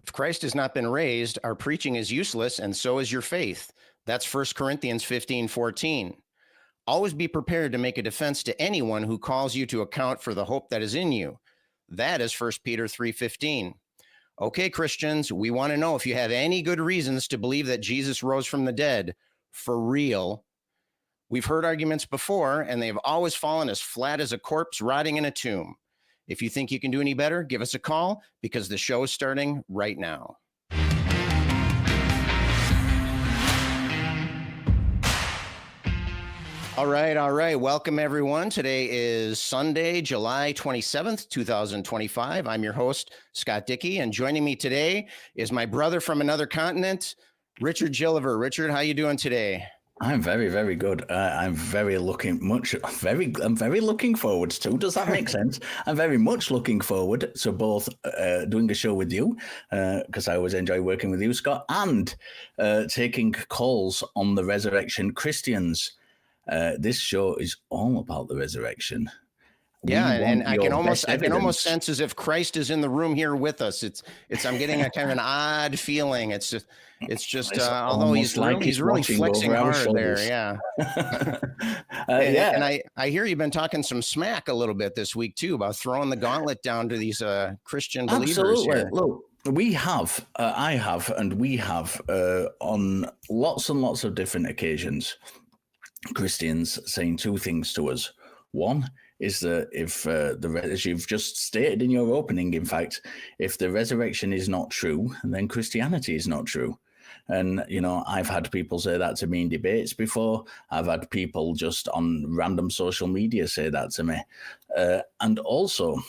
If Christ has not been raised, our preaching is useless, and so is your faith. That's 1 Corinthians 15:14. Always be prepared to make a defense to anyone who calls you to account for the hope that is in you. That is 1 Peter 3:15. Okay, Christians, we want to know if you have any good reasons to believe that Jesus rose from the dead. For real. We've heard arguments before, and they've always fallen as flat as a corpse rotting in a tomb. If you think you can do any better, give us a call, because the show is starting right now. All right. Welcome, everyone. Today is Sunday, July 27th, 2025. I'm your host, Scott Dickie, and joining me today is my brother from another continent, Richard Gilliver. Richard, how you doing today? I'm very, very good. I'm very looking forward to. Does that make sense? I'm very much looking forward to both doing a show with you, because I always enjoy working with you, Scott, and taking calls on the resurrection Christians. This show is all about the resurrection. Yeah, and I can almost sense as if Christ is in the room here with us. I'm getting a kind of an odd feeling. It's just although he's really flexing hard there. Yeah. And I hear you've been talking some smack a little bit this week too about throwing the gauntlet down to these Christian believers. Absolutely. Here. Look, we have on lots and lots of different occasions, Christians saying two things to us. One is that if as you've just stated in your opening, in fact, if the resurrection is not true, then Christianity is not true. And, I've had people say that to me in debates before. I've had people just on random social media say that to me. And also,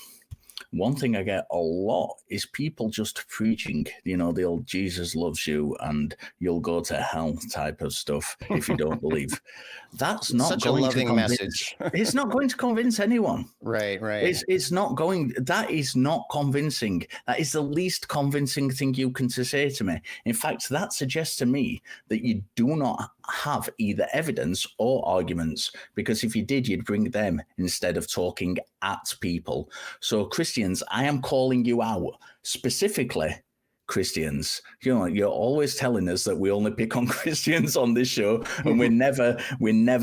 one thing I get a lot is people just preaching, the old Jesus loves you and you'll go to hell type of stuff if you don't believe. That's not such going a loving to convince, message. It's not going to convince anyone. Right. It's not going. That is not convincing. That is the least convincing thing you can say to me. In fact, that suggests to me that you do not have either evidence or arguments, because if you did, you'd bring them instead of talking at people. So Christians, I am calling you out specifically. Christians, you're always telling us that we only pick on Christians on this show, and we never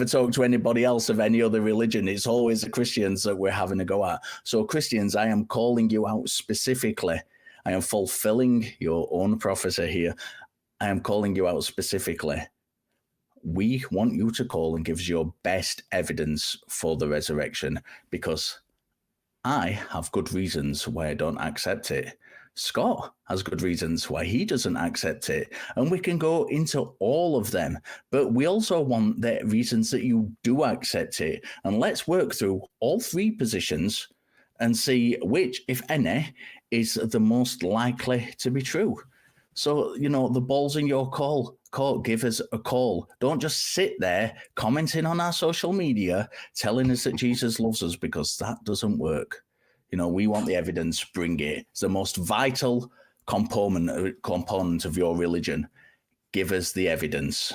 talk to anybody else of any other religion. It's always the Christians that we're having a go at. So Christians, I am calling you out specifically. I am fulfilling your own prophecy here. I am calling you out specifically. We want you to call and give us your best evidence for the resurrection, because I have good reasons why I don't accept it. Scott has good reasons why he doesn't accept it, and we can go into all of them, but we also want the reasons that you do accept it. And let's work through all three positions and see which, if any, is the most likely to be true. So, the ball's in your court. Give us a call. Don't just sit there commenting on our social media telling us that Jesus loves us, because that doesn't work. We want the evidence. Bring it. It's the most vital component of your religion. Give us the evidence.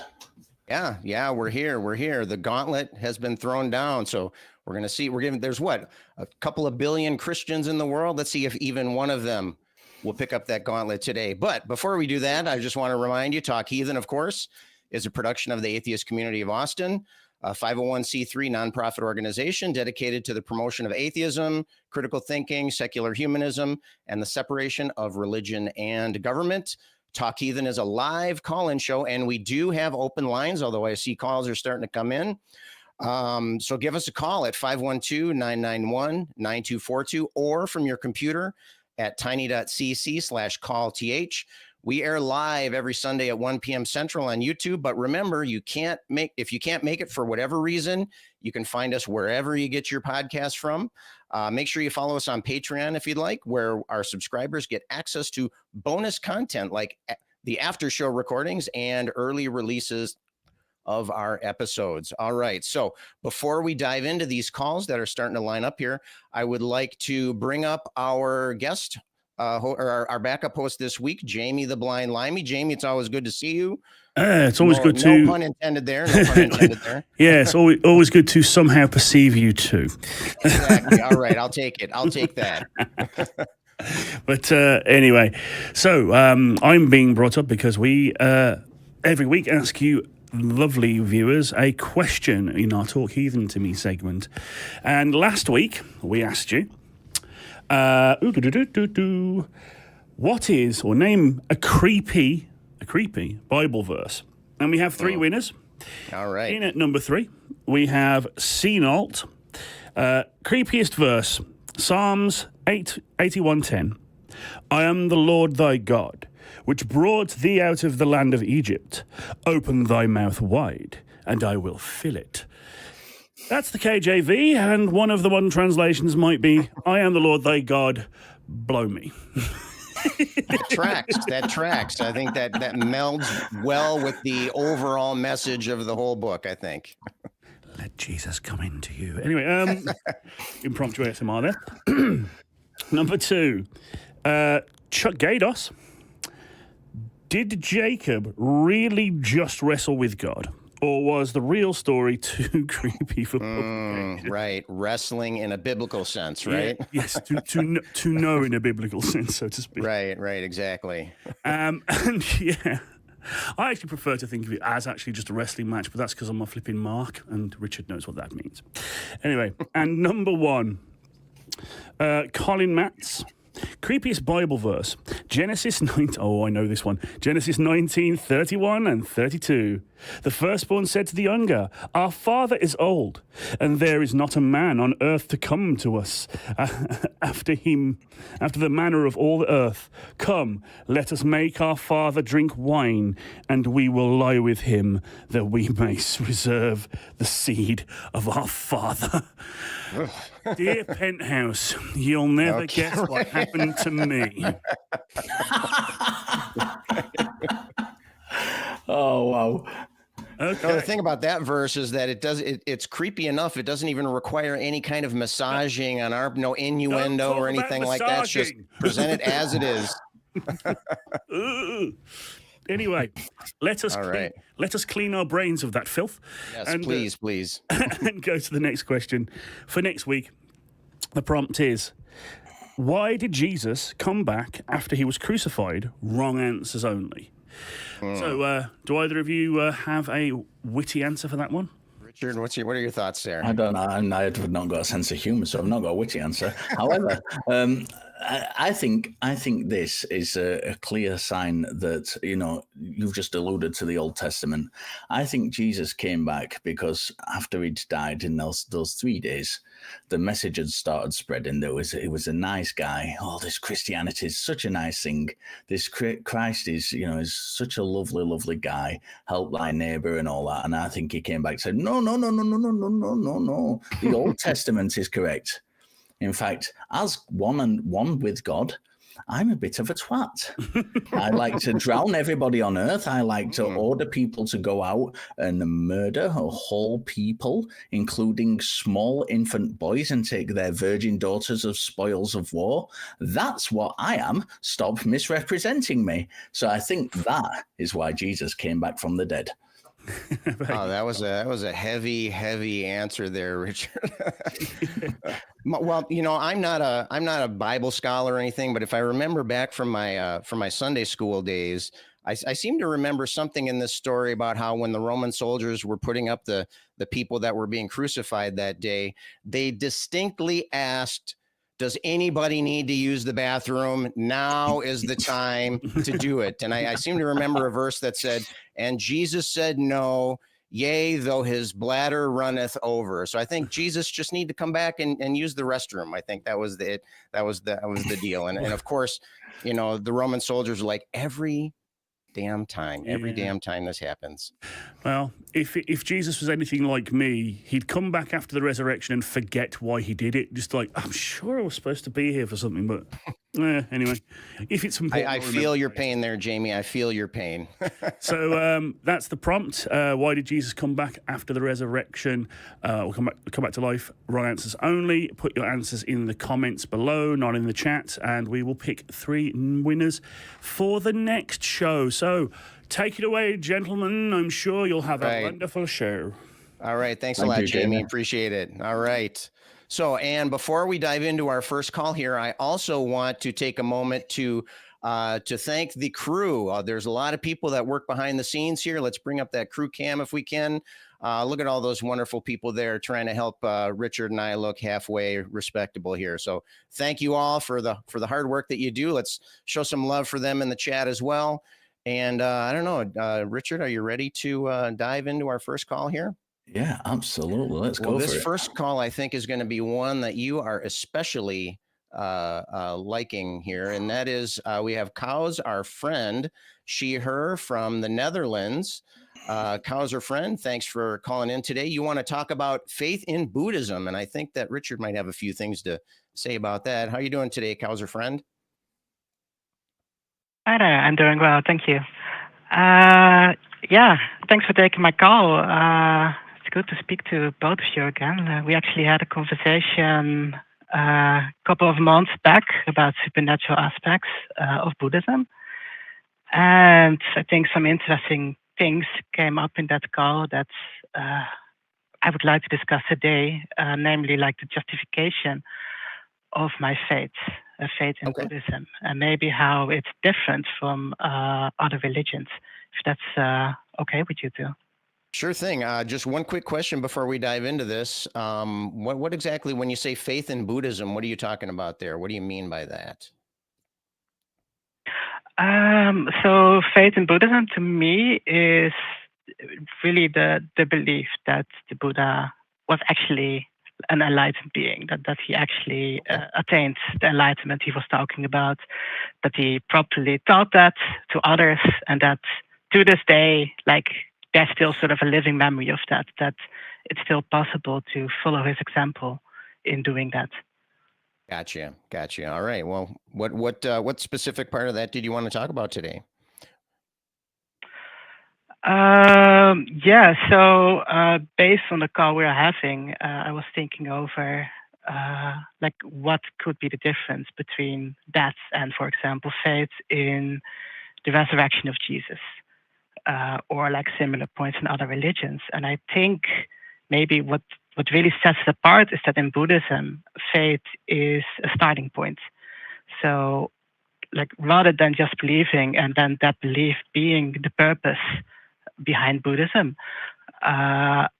Yeah, we're here. The gauntlet has been thrown down. So we're going to see. There's a couple of billion Christians in the world. Let's see if even one of them will pick up that gauntlet today. But before we do that, I just want to remind you, Talk Heathen, of course, is a production of the Atheist Community of Austin, a 501c3 nonprofit organization dedicated to the promotion of atheism, critical thinking, secular humanism, and the separation of religion and government. Talk Heathen is a live call-in show, and we do have open lines, although I see calls are starting to come in. So give us a call at 512-991-9242 or from your computer at tiny.cc/callth. We air live every Sunday at 1 p.m. Central on YouTube. But remember, if you can't make it for whatever reason, you can find us wherever you get your podcast from. Make sure you follow us on Patreon if you'd like, where our subscribers get access to bonus content like the after show recordings and early releases of our episodes. All right. So before we dive into these calls that are starting to line up here, I would like to bring up our guest, our backup host this week, Jamie the Blind Limey. Jamie, it's always good to see you. It's always good to... No pun intended there. Yeah, it's always good to somehow perceive you too. Exactly. All right, I'll take it. I'll take that. But anyway, so I'm being brought up because we every week ask you lovely viewers a question in our Talk Heathen to Me segment. And last week we asked you, what is, or name a creepy Bible verse. And we have three winners. All right. In at number 3, we have Cynalt. Creepiest verse, Psalms 81:10. I am the Lord thy God, which brought thee out of the land of Egypt. Open thy mouth wide, and I will fill it. That's the KJV, and one of the modern translations might be, I am the Lord thy God, blow me. That tracks. I think that melds well with the overall message of the whole book, I think. Let Jesus come into you. Anyway, impromptu ASMR there. Number 2, Chuck Gaidos. Did Jacob really just wrestle with God? Or was the real story too creepy for publication? Right. Wrestling in a biblical sense, right? Yeah, yes, to know in a biblical sense, so to speak. Right, exactly. And yeah, I actually prefer to think of it as actually just a wrestling match, but that's because I'm a flipping Mark, and Richard knows what that means. Anyway, and number 1, Colin Matz. Creepiest Bible verse, Genesis 19. Oh, I know this one. Genesis 19:31 and 32. The firstborn said to the younger, our father is old, and there is not a man on earth to come to us after the manner of all the earth. Come, let us make our father drink wine, and we will lie with him, that we may reserve the seed of our father. Dear Penthouse, you'll never guess what happened to me. Oh, wow. Okay. No, the thing about that verse is that it's creepy enough. It doesn't even require any kind of massaging on no innuendo or anything like that. It's just present it as it is. Anyway, let us clean our brains of that filth. Yes, and, please. And go to the next question. For next week, the prompt is, why did Jesus come back after he was crucified? Wrong answers only. So, do either of you have a witty answer for that one? Richard, what are your thoughts there? I don't know. I've not got a sense of humour, so I've not got a witty answer. However, I think this is a clear sign that, you've just alluded to the Old Testament. I think Jesus came back because after he'd died in those 3 days, the message had started spreading. It was a nice guy. Oh, this Christianity is such a nice thing. This Christ is such a lovely, lovely guy. Help thy neighbor and all that. And I think he came back and said, no. The Old Testament is correct. In fact, as one with God, I'm a bit of a twat. I like to drown everybody on earth. I like to order people to go out and murder a whole people, including small infant boys, and take their virgin daughters as spoils of war. That's what I am. Stop misrepresenting me. So I think that is why Jesus came back from the dead. Oh, that was a heavy answer there, Richard. Well, I'm not a Bible scholar or anything, but if I remember back from my Sunday school days, I seem to remember something in this story about how when the Roman soldiers were putting up the people that were being crucified that day, they distinctly asked, does anybody need to use the bathroom? Now is the time to do it. And I seem to remember a verse that said, and Jesus said no, yea, though his bladder runneth over. So I think Jesus just need to come back and use the restroom. I think that was the deal. And of course, the Roman soldiers were like, every damn time this happens. Well, if Jesus was anything like me, he'd come back after the resurrection and forget why he did it. Just like, I'm sure I was supposed to be here for something, but anyway, if it's important, I feel your pain there, Jamie. I feel your pain. So that's the prompt. Why did Jesus come back after the resurrection? Or come back to life? Wrong answers only. Put your answers in the comments below, not in the chat, and we will pick 3 winners for the next show. So take it away, gentlemen. I'm sure you'll have a wonderful show. All right. Thanks a lot, Jamie. Appreciate it. All right. So, and before we dive into our first call here, I also want to take a moment to thank the crew. There's a lot of people that work behind the scenes here. Let's bring up that crew cam if we can. Look at all those wonderful people there trying to help Richard and I look halfway respectable here. So thank you all for the hard work that you do. Let's show some love for them in the chat as well. And I don't know, Richard, are you ready to dive into our first call here? Yeah, absolutely. Let's go for it. This first call, I think, is going to be one that you are especially liking here. And that is we have Cows, our friend, she, her from the Netherlands. Cows, our friend, thanks for calling in today. You want to talk about faith in Buddhism. And I think that Richard might have a few things to say about that. How are you doing today, Cows, our friend? Hi there, I'm doing well, thank you. Yeah, thanks for taking my call. It's good to speak to both of you again. We actually had a conversation a couple of months back about supernatural aspects of Buddhism. And I think some interesting things came up in that call that I would like to discuss today, namely like the justification of my faith in Buddhism, and maybe how it's different from other religions, if that's okay with you too. Sure thing. Just one quick question before we dive into this. What exactly, when you say faith in Buddhism, what are you talking about there? What do you mean by that? So faith in Buddhism to me is really the belief that the Buddha was actually an enlightened being, that he actually attained the enlightenment he was talking about, that he properly taught that to others, and that to this day, like, there's still sort of a living memory of that it's still possible to follow his example in doing that. Gotcha. All right. Well, what specific part of that did you want to talk about today? Yeah, so based on the call we are having, I was thinking over like what could be the difference between that and, for example, faith in the resurrection of Jesus, or like similar points in other religions. And I think maybe what really sets it apart is that in Buddhism, faith is a starting point. So, like, rather than just believing and then that belief being the purpose behind Buddhism, that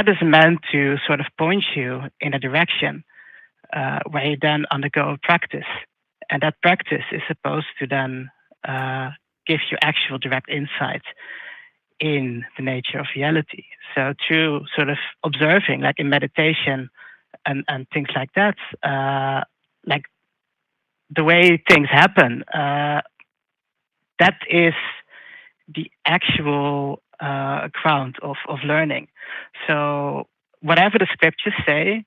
is meant to sort of point you in a direction where you then undergo a practice. And that practice is supposed to then give you actual direct insight in the nature of reality. So through sort of observing, like in meditation and things like that, like the way things happen, that is the actual ground of learning. So whatever the scriptures say,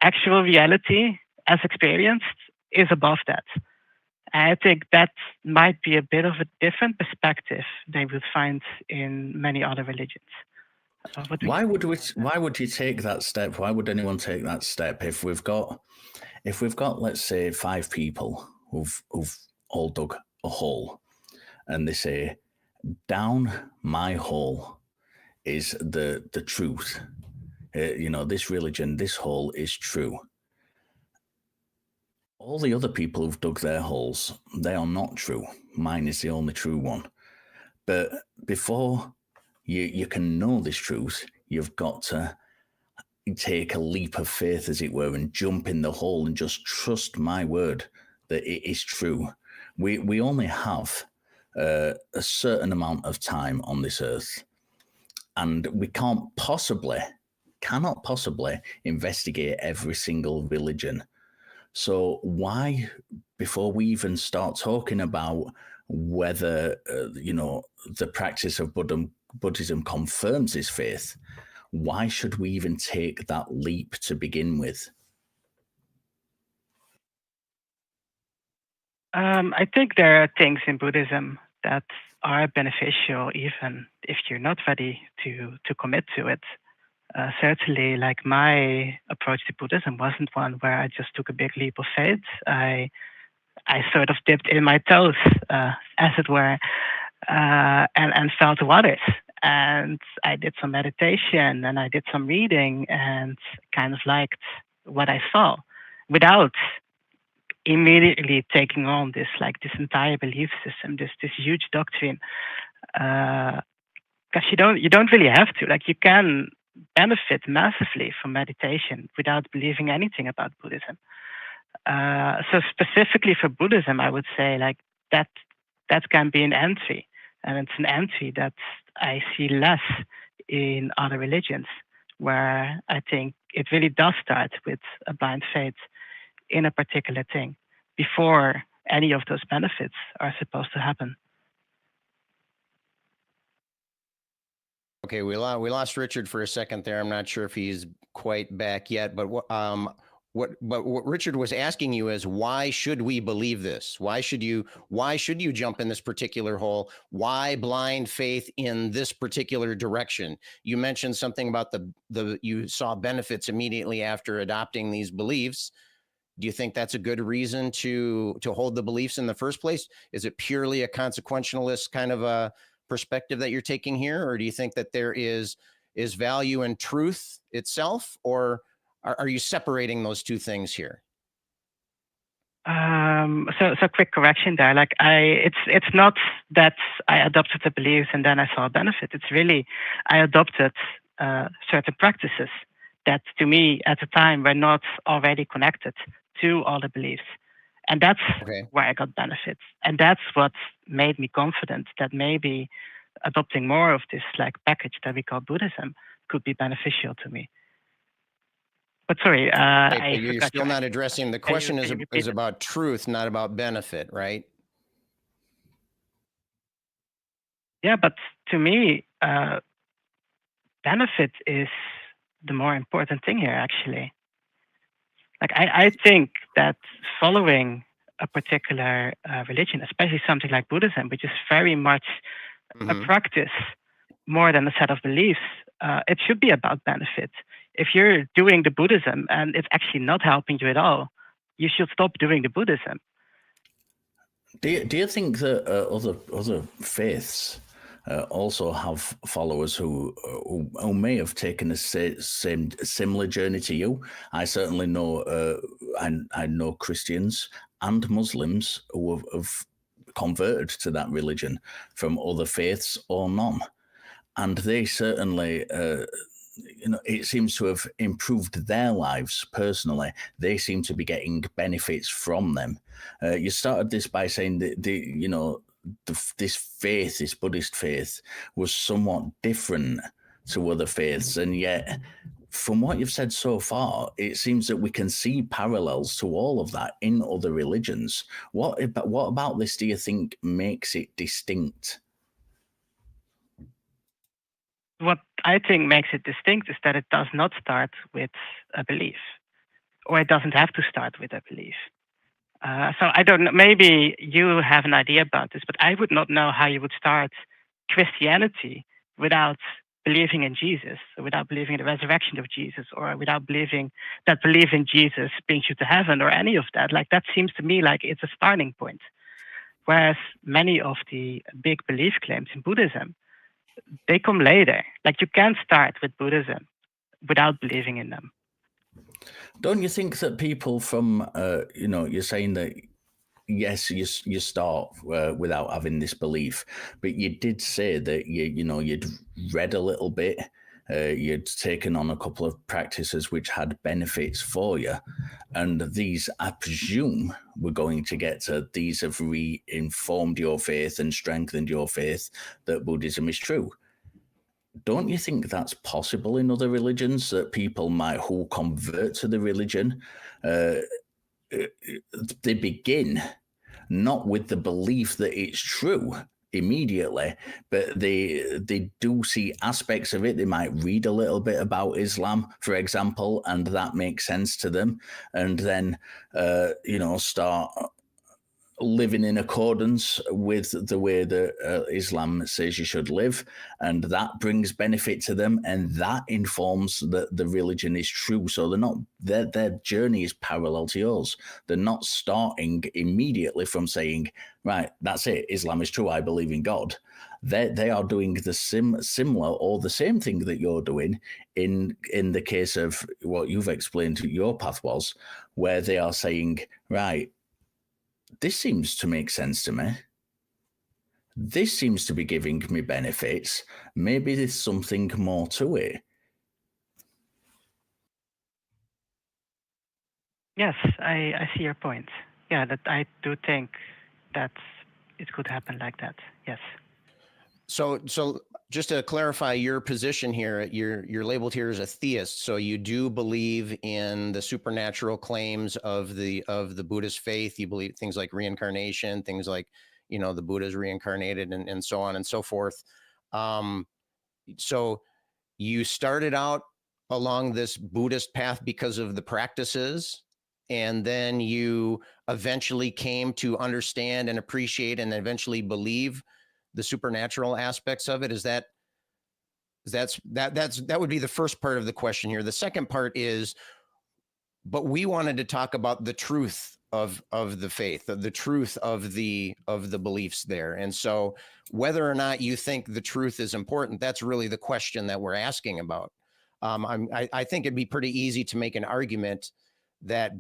actual reality as experienced is above that. I think that might be a bit of a different perspective they would find in many other religions. Why would you take that step? Why would anyone take that step if we've got, let's say, 5 people who've all dug a hole, and they say, down my hole is the truth. This religion, this hole is true. All the other people who've dug their holes, they are not true. Mine is the only true one. But before you can know this truth, you've got to take a leap of faith, as it were, and jump in the hole and just trust my word that it is true. We only have a certain amount of time on this earth, and we cannot possibly investigate every single religion. So why, before we even start talking about whether the practice of Buddhism confirms this faith, why should we even take that leap to begin with? I think there are things in Buddhism that are beneficial, even if you're not ready to commit to it. Certainly, like, my approach to Buddhism wasn't one where I just took a big leap of faith. I sort of dipped in my toes, as it were, and felt the waters. And I did some meditation and I did some reading and kind of liked what I saw without immediately taking on this entire belief system, this huge doctrine. Because you don't really have to. Like, you can benefit massively from meditation without believing anything about Buddhism. So specifically for Buddhism, I would say like that can be an entry, and it's an entry that I see less in other religions, where I think it really does start with a blind faith in a particular thing before any of those benefits are supposed to happen. Okay, we lost Richard for a second there. I'm not sure if he's quite back yet, but what Richard was asking you is, why should we believe this? Why should you jump in this particular hole? Why blind faith in this particular direction? You mentioned something about you saw benefits immediately after adopting these beliefs. Do you think that's a good reason to hold the beliefs in the first place? Is it purely a consequentialist kind of a perspective that you're taking here, or do you think that there is value in truth itself, or are you separating those two things here? So quick correction there. Like it's not that I adopted the beliefs and then I saw a benefit. It's really I adopted certain practices that to me at the time were not already connected to all the beliefs. And that's where I got benefits. And that's what made me confident that maybe adopting more of this like package that we call Buddhism could be beneficial to me. But sorry, you're still not addressing the question. Is about truth, not about benefit, right? Yeah, but to me, benefit is the more important thing here, actually. Like I think that following a particular religion, especially something like Buddhism, which is very much a practice more than a set of beliefs, it should be about benefit. If you're doing the Buddhism and it's actually not helping you at all, you should stop doing the Buddhism. Do you think that other faiths also have followers who may have taken a similar journey to you? I certainly know I know Christians and Muslims who have converted to that religion from other faiths or none, and they certainly it seems to have improved their lives personally. They seem to be getting benefits from them. You started this by saying that this faith, this Buddhist faith, was somewhat different to other faiths, and yet from what you've said so far, it seems that we can see parallels to all of that in other religions. What about this do you think makes it distinct? What I think makes it distinct is that it does not start with a belief, or it doesn't have to start with a belief. So I don't know, maybe you have an idea about this, but I would not know how you would start Christianity without believing in Jesus, or without believing in the resurrection of Jesus, or without believing that belief in Jesus brings you to heaven, or any of that. Like, that seems to me like it's a starting point. Whereas many of the big belief claims in Buddhism, they come later. Like, you can't start with Buddhism without believing in them. Don't you think that people from, you're saying that, yes, you start without having this belief, but you did say that you'd read a little bit, you'd taken on a couple of practices which had benefits for you, and these, I presume, we're going to get to, these have re-informed your faith and strengthened your faith that Buddhism is true. Don't you think that's possible in other religions, that people who convert to the religion, they begin not with the belief that it's true immediately, but they do see aspects of it. They might read a little bit about Islam, for example, and that makes sense to them, and then start living in accordance with the way that Islam says you should live, and that brings benefit to them, and that informs that the religion is true. So they're not their journey is parallel to yours. They're not starting immediately from saying, right, that's it, Islam is true, I believe in God. They are doing the similar or the same thing that you're doing in the case of what you've explained your path was, where they are saying, right, this seems to make sense to me. This seems to be giving me benefits. Maybe there's something more to it. Yes, I see your point. Yeah, that I do think that it could happen like that. Yes. So just to clarify your position here, you're labeled here as a theist. So you do believe in the supernatural claims of the Buddhist faith. You believe things like reincarnation, things like, the Buddha's reincarnated and so on and so forth. So you started out along this Buddhist path because of the practices, and then you eventually came to understand and appreciate and eventually believe the supernatural aspects of it. That would be the first part of the question here. The second part is, but we wanted to talk about the truth of the faith, the truth of the beliefs there. And so whether or not you think the truth is important, that's really the question that we're asking about. I think it'd be pretty easy to make an argument that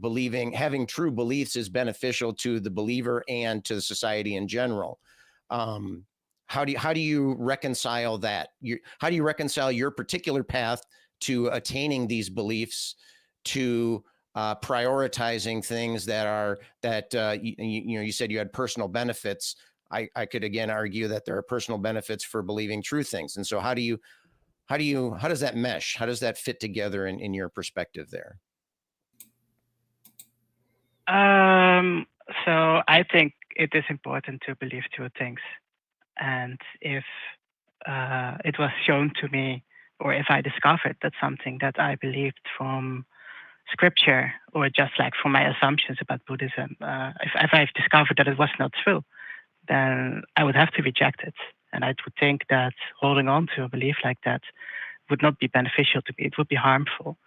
having true beliefs is beneficial to the believer and to society in general. How do you reconcile that? How do you reconcile your particular path to attaining these beliefs, to prioritizing things you said you had personal benefits. I could again argue that there are personal benefits for believing true things. And so how does that mesh? How does that fit together in your perspective there? So I think it is important to believe two things. And if it was shown to me, or if I discovered that something that I believed from scripture, or just like from my assumptions about Buddhism, if I've discovered that it was not true, then I would have to reject it. And I would think that holding on to a belief like that would not be beneficial to me. It would be harmful.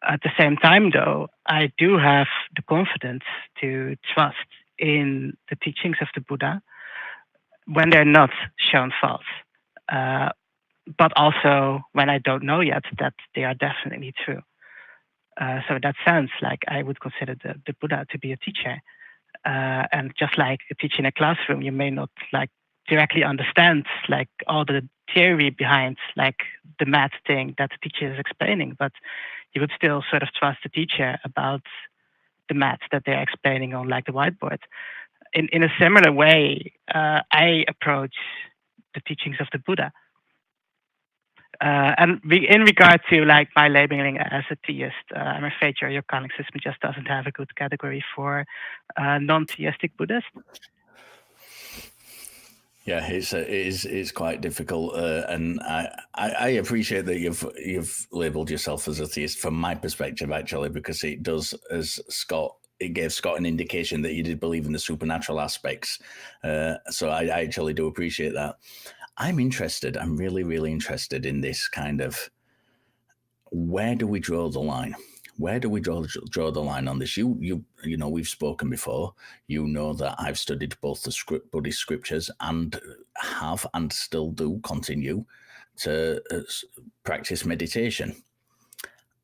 At the same time, though, I do have the confidence to trust in the teachings of the Buddha when they're not shown false, but also when I don't know yet that they are definitely true. So in that sense, like I would consider the Buddha to be a teacher. And just like a teacher in a classroom, you may not like directly understand like all the theory behind like the math thing that the teacher is explaining, but you would still sort of trust the teacher about the math that they're explaining on like the whiteboard. In a similar way, I approach the teachings of the Buddha. And in regard to like my labeling as a theist, I'm afraid your calling system just doesn't have a good category for non-theistic Buddhists. Yeah, it's quite difficult, and I appreciate that you've labelled yourself as a theist from my perspective, actually, because it does, as it gave Scott an indication that you did believe in the supernatural aspects. So I actually do appreciate that. I'm interested. I'm really, really interested in this kind of, where do we draw the line? Where do we draw the line on this? You know, we've spoken before. You know that I've studied both the Buddhist scriptures and have and still do continue to practice meditation.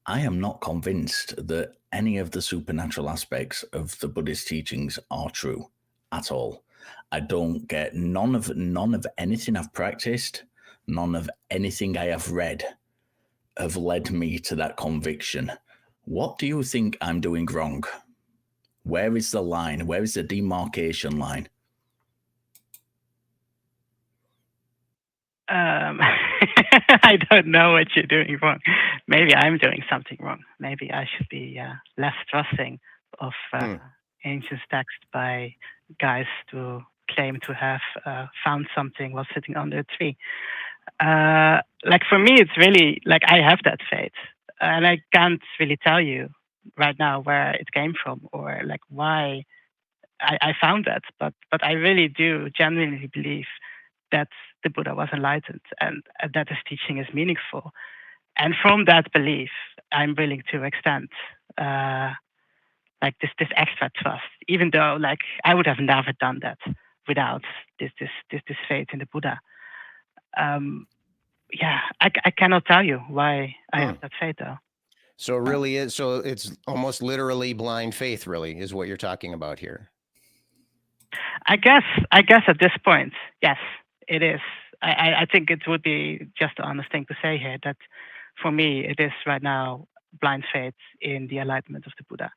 I am not convinced that any of the supernatural aspects of the Buddhist teachings are true at all. I don't get none of anything I've practiced, none of anything I have read have led me to that conviction. What do you think I'm doing wrong? Where is the line? Where is the demarcation line? I don't know what you're doing wrong. Maybe I'm doing something wrong. Maybe I should be less trusting of ancient text by guys who claim to have found something while sitting under a tree. Like for me, it's really like I have that faith, and I can't really tell you right now where it came from or like why I found that, but I really do genuinely believe that the Buddha was enlightened and that his teaching is meaningful. And from that belief, I'm willing to extend like this extra trust, even though like I would have never done that without this faith in the Buddha. Yeah, I cannot tell you why I have that faith though. So it really is. So it's almost literally blind faith, really, is what you're talking about here. I guess at this point, yes, it is. I think it would be just the honest thing to say here that for me, it is right now blind faith in the enlightenment of the Buddha.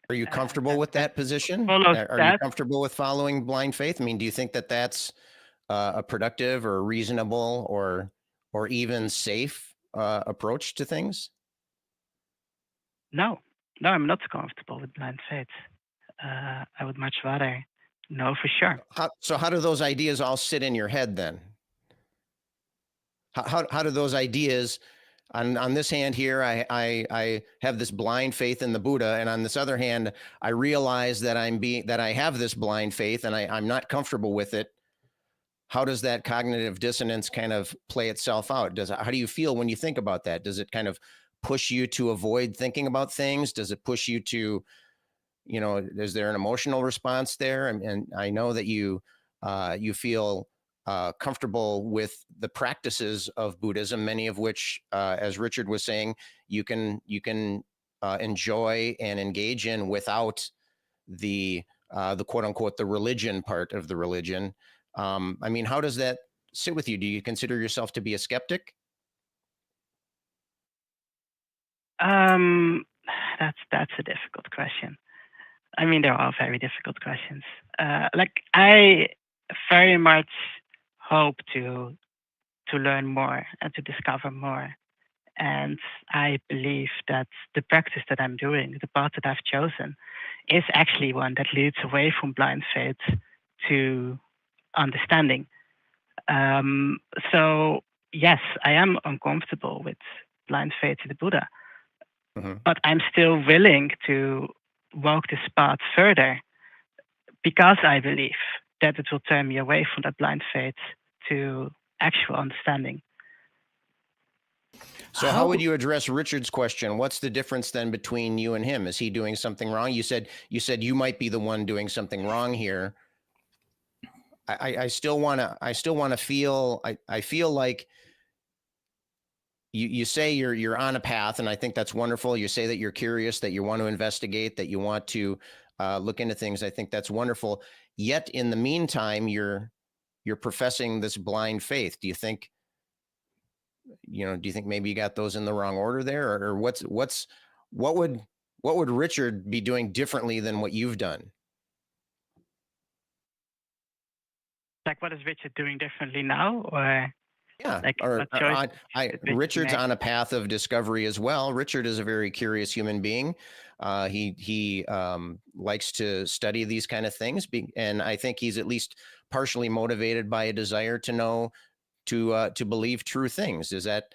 Are you comfortable with that position? Are you comfortable with following blind faith? I mean, do you think that that's a productive or reasonable or even safe approach to things? No, I'm not comfortable with blind faith. I would much rather know for sure. So how do those ideas all sit in your head then? How do those ideas, on this hand here, I have this blind faith in the Buddha, and on this other hand, I realize that I have this blind faith and I'm not comfortable with it. How does that cognitive dissonance kind of play itself out? How do you feel when you think about that? Does it kind of push you to avoid thinking about things? Does it push you to, is there an emotional response there? And I know that you feel comfortable with the practices of Buddhism, many of which, as Richard was saying, you can enjoy and engage in without the quote unquote the religion part of the religion. I mean, how does that sit with you? Do you consider yourself to be a skeptic? That's a difficult question. I mean, they're all very difficult questions. Like I very much hope to learn more and to discover more. And I believe that the practice that I'm doing, the path that I've chosen, is actually one that leads away from blind faith to understanding. So yes, I am uncomfortable with blind faith in the Buddha, but I'm still willing to walk this path further because I believe that it will turn me away from that blind faith to actual understanding. So how would you address Richard's question? What's the difference then between you and him? Is he doing something wrong? You said you might be the one doing something wrong here. I still want to feel, I feel like you say you're on a path, and I think that's wonderful. You say that you're curious, that you want to investigate, that you want to look into things. I think that's wonderful. Yet in the meantime, you're professing this blind faith. Do you think maybe you got those in the wrong order there, or what would Richard be doing differently than what you've done? Like, what is Richard doing differently now, or? Yeah, like, Richard's on a path of discovery as well. Richard is a very curious human being. He likes to study these kind of things, and I think he's at least partially motivated by a desire to know, to believe true things. Is that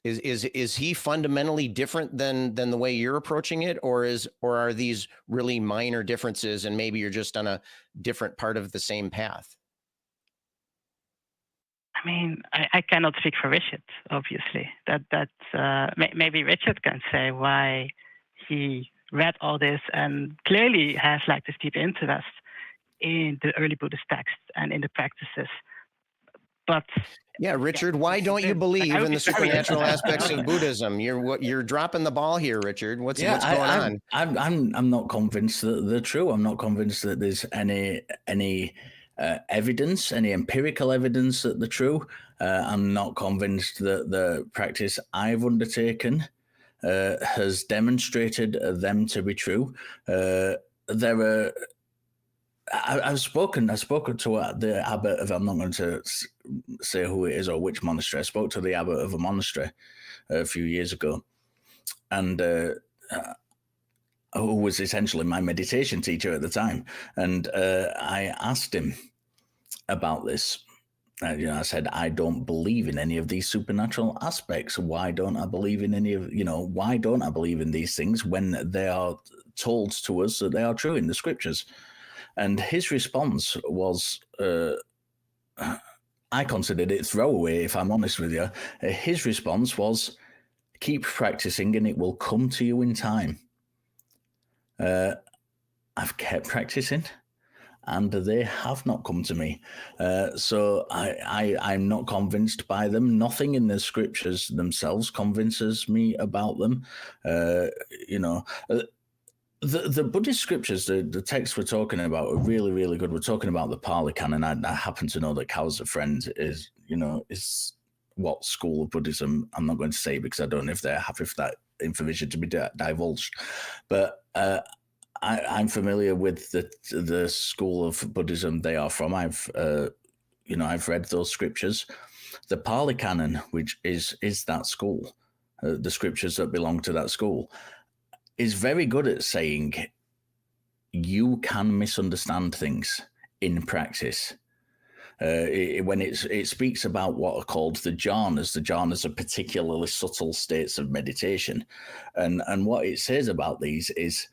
is he fundamentally different than the way you're approaching it, or are these really minor differences, and maybe you're just on a different part of the same path? I mean, I cannot speak for Richard, obviously. Maybe Richard can say why he read all this and clearly has like this deep interest in the early Buddhist texts and in the practices. But yeah, Richard, why don't you believe in the supernatural aspects of Buddhism? You're dropping the ball here, Richard. What's going on? I'm not convinced that they're true. I'm not convinced that there's any evidence, any empirical evidence that they're true. I'm not convinced that the practice I've undertaken has demonstrated them to be true. I've spoken to the abbot of, I'm not going to say who it is or which monastery. I spoke to the abbot of a monastery a few years ago, and who was essentially my meditation teacher at the time. And I asked him about this. I said, I don't believe in any of these supernatural aspects. Why don't I believe in any of, why don't I believe in these things when they are told to us that they are true in the scriptures. And his response was, I considered it throwaway, if I'm honest with you. His response was, keep practicing and it will come to you in time. I've kept practicing and they have not come to me. So I'm not convinced by them. Nothing in the scriptures themselves convinces me about them. The Buddhist scriptures, the texts we're talking about are really, really good. We're talking about the Pali Canon. I happen to know that Cal's a friend is what school of Buddhism. I'm not going to say because I don't know if they're happy for that information to be divulged. But I'm familiar with the school of Buddhism they are from. I've read those scriptures. The Pali Canon, which is that school, the scriptures that belong to that school, is very good at saying you can misunderstand things in practice. When it speaks about what are called the jhanas are particularly subtle states of meditation. And what it says about these is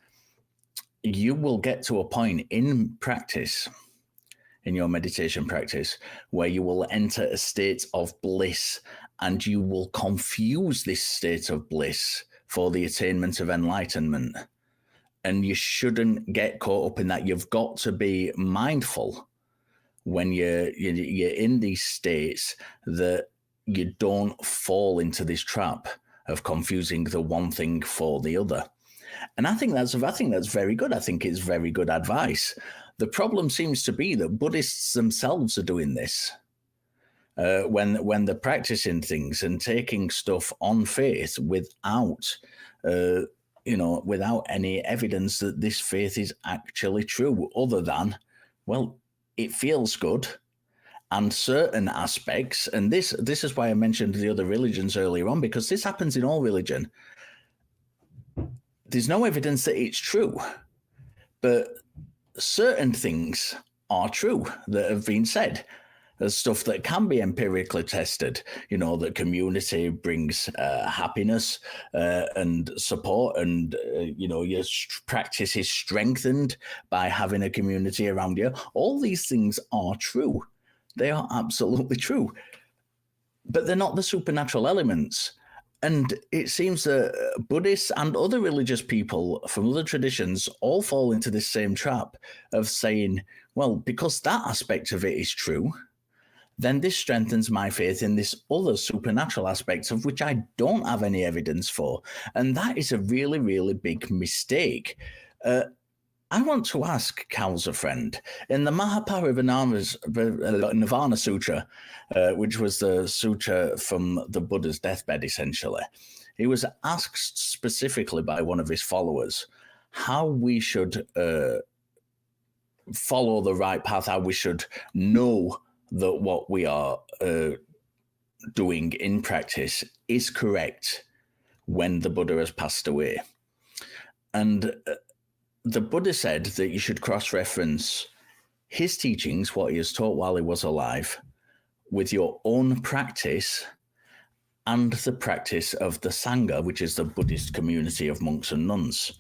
you will get to a point in practice, in your meditation practice, where you will enter a state of bliss and you will confuse this state of bliss for the attainment of enlightenment. And you shouldn't get caught up in that. You've got to be mindful when you're in these states that you don't fall into this trap of confusing the one thing for the other. And I think that's very good. I think it's very good advice. The problem seems to be that Buddhists themselves are doing this. When they're practicing things and taking stuff on faith without any evidence that this faith is actually true, other than, well, it feels good. And certain aspects, and this is why I mentioned the other religions earlier on, because this happens in all religion. There's no evidence that it's true, but certain things are true that have been said. There's stuff that can be empirically tested, that community brings happiness and support, and, your practice is strengthened by having a community around you. All these things are true. They are absolutely true. But they're not the supernatural elements. And it seems that Buddhists and other religious people from other traditions all fall into this same trap of saying, well, because that aspect of it is true, then this strengthens my faith in this other supernatural aspect of which I don't have any evidence for. And that is a really, really big mistake. I want to ask Cal's a friend, in the Mahaparinibbana Sutra, which was the sutra from the Buddha's deathbed, essentially, he was asked specifically by one of his followers how we should follow the right path, how we should know that what we are doing in practice is correct when the Buddha has passed away. And the Buddha said that you should cross-reference his teachings, what he has taught while he was alive, with your own practice and the practice of the Sangha, which is the Buddhist community of monks and nuns.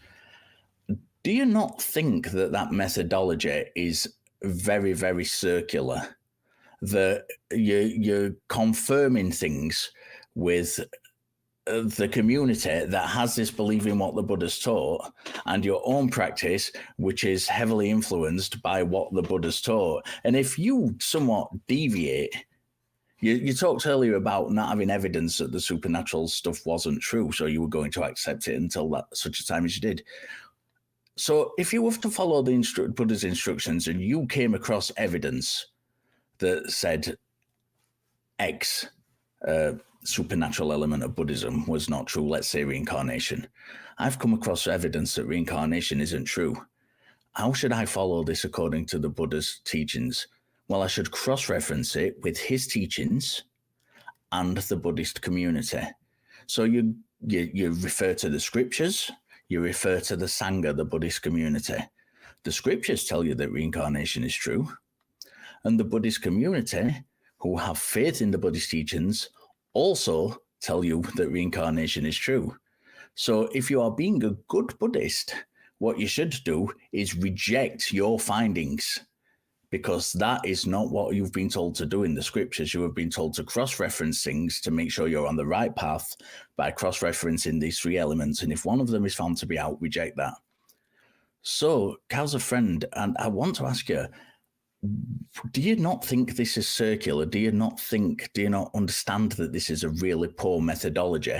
Do you not think that methodology is very, very circular? That you're confirming things with the community that has this belief in what the Buddha's taught, and your own practice, which is heavily influenced by what the Buddha's taught. And if you somewhat deviate, you talked earlier about not having evidence that the supernatural stuff wasn't true, so you were going to accept it until such a time as you did. So if you were to follow the Buddha's instructions and you came across evidence that said X supernatural element of Buddhism was not true, let's say reincarnation. I've come across evidence that reincarnation isn't true. How should I follow this according to the Buddha's teachings? Well, I should cross-reference it with his teachings and the Buddhist community. So you refer to the scriptures, you refer to the Sangha, the Buddhist community. The scriptures tell you that reincarnation is true. And the Buddhist community, who have faith in the Buddhist teachings, also tell you that reincarnation is true. So if you are being a good Buddhist, what you should do is reject your findings, because that is not what you've been told to do in the scriptures. You have been told to cross-reference things to make sure you're on the right path by cross-referencing these three elements. And if one of them is found to be out, reject that. So, Cal's a friend, and I want to ask you, do you not think this is circular? Do you not understand that this is a really poor methodology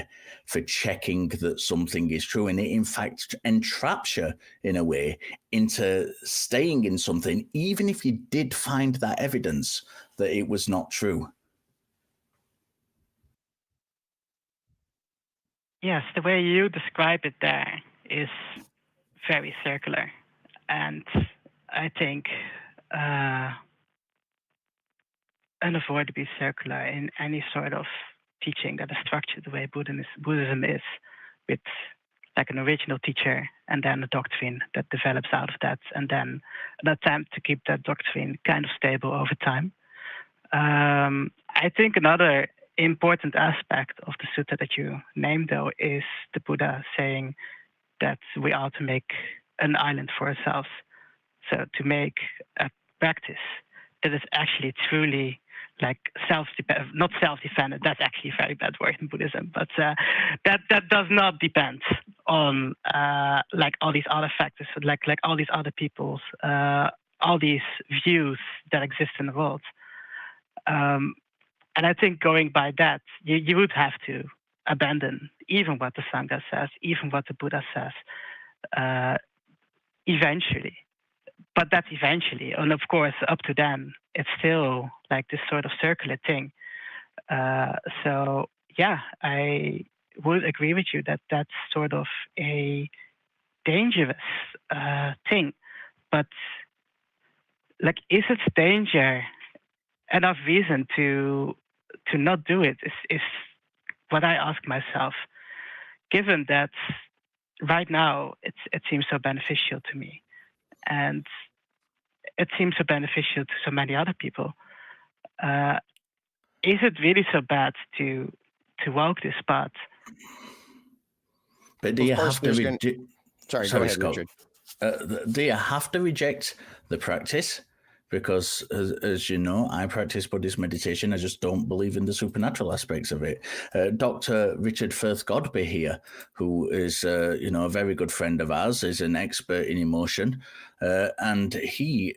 for checking that something is true? And it, in fact, entraps you, in a way, into staying in something, even if you did find that evidence that it was not true. Yes, the way you describe it there is very circular. And I think unavoidably circular in any sort of teaching that is structured the way Buddhism is, with like an original teacher and then a doctrine that develops out of that, and then an attempt to keep that doctrine kind of stable over time. I think another important aspect of the sutta that you named, though, is the Buddha saying that we ought to make an island for ourselves. So to make a practice that is actually truly like not self-dependent. That's actually a very bad word in Buddhism, but that does not depend on like all these other factors, like all these other people's, all these views that exist in the world. And I think going by that, you would have to abandon even what the Sangha says, even what the Buddha says, eventually. But that's eventually, and of course, up to then, it's still like this sort of circular thing. So yeah, I would agree with you that that's sort of a dangerous thing. But like, is it danger enough reason to not do it? Is what I ask myself. Given that right now it seems so beneficial to me, and it seems so beneficial to so many other people. Is it really so bad to walk this path? But do you have to reject? Sorry, go ahead, Scott. Richard. Do you have to reject the practice? Because, as you know, I practice Buddhist meditation. I just don't believe in the supernatural aspects of it. Dr. Richard Firth Godby here, who is, a very good friend of ours, is an expert in emotion, and he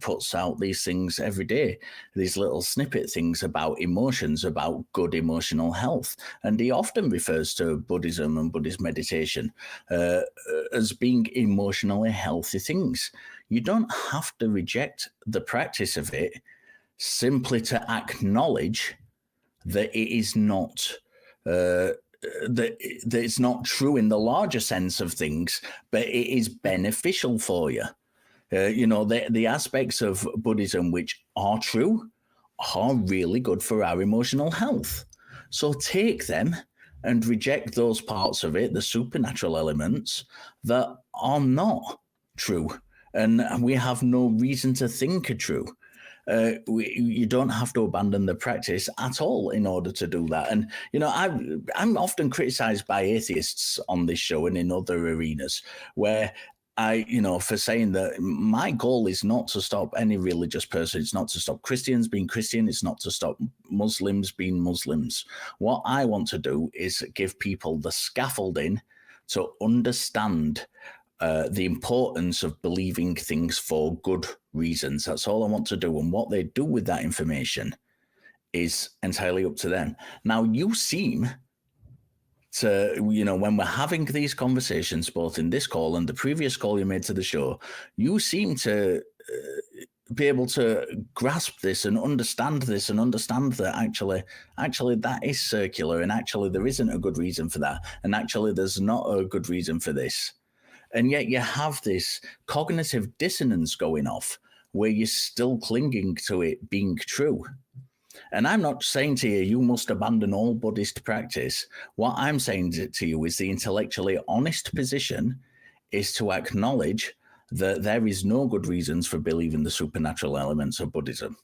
puts out these things every day, these little snippet things about emotions, about good emotional health. And he often refers to Buddhism and Buddhist meditation as being emotionally healthy things. You don't have to reject the practice of it simply to acknowledge that it is not that it's not true in the larger sense of things, but it is beneficial for you. The aspects of Buddhism which are true are really good for our emotional health. So take them and reject those parts of it, the supernatural elements, that are not true. And we have no reason to think are true. You don't have to abandon the practice at all in order to do that. And, I'm often criticized by atheists on this show and in other arenas where for saying that my goal is not to stop any religious person. It's not to stop Christians being Christian. It's not to stop Muslims being Muslims. What I want to do is give people the scaffolding to understand the importance of believing things for good reasons. That's all I want to do. And what they do with that information is entirely up to them. Now, you seem to, when we're having these conversations, both in this call and the previous call you made to the show, you seem to be able to grasp this and understand that actually that is circular, and actually there isn't a good reason for that, and actually there's not a good reason for this. And yet you have this cognitive dissonance going off where you're still clinging to it being true. And I'm not saying to you, you must abandon all Buddhist practice. What I'm saying to you is the intellectually honest position is to acknowledge that there is no good reasons for believing the supernatural elements of Buddhism.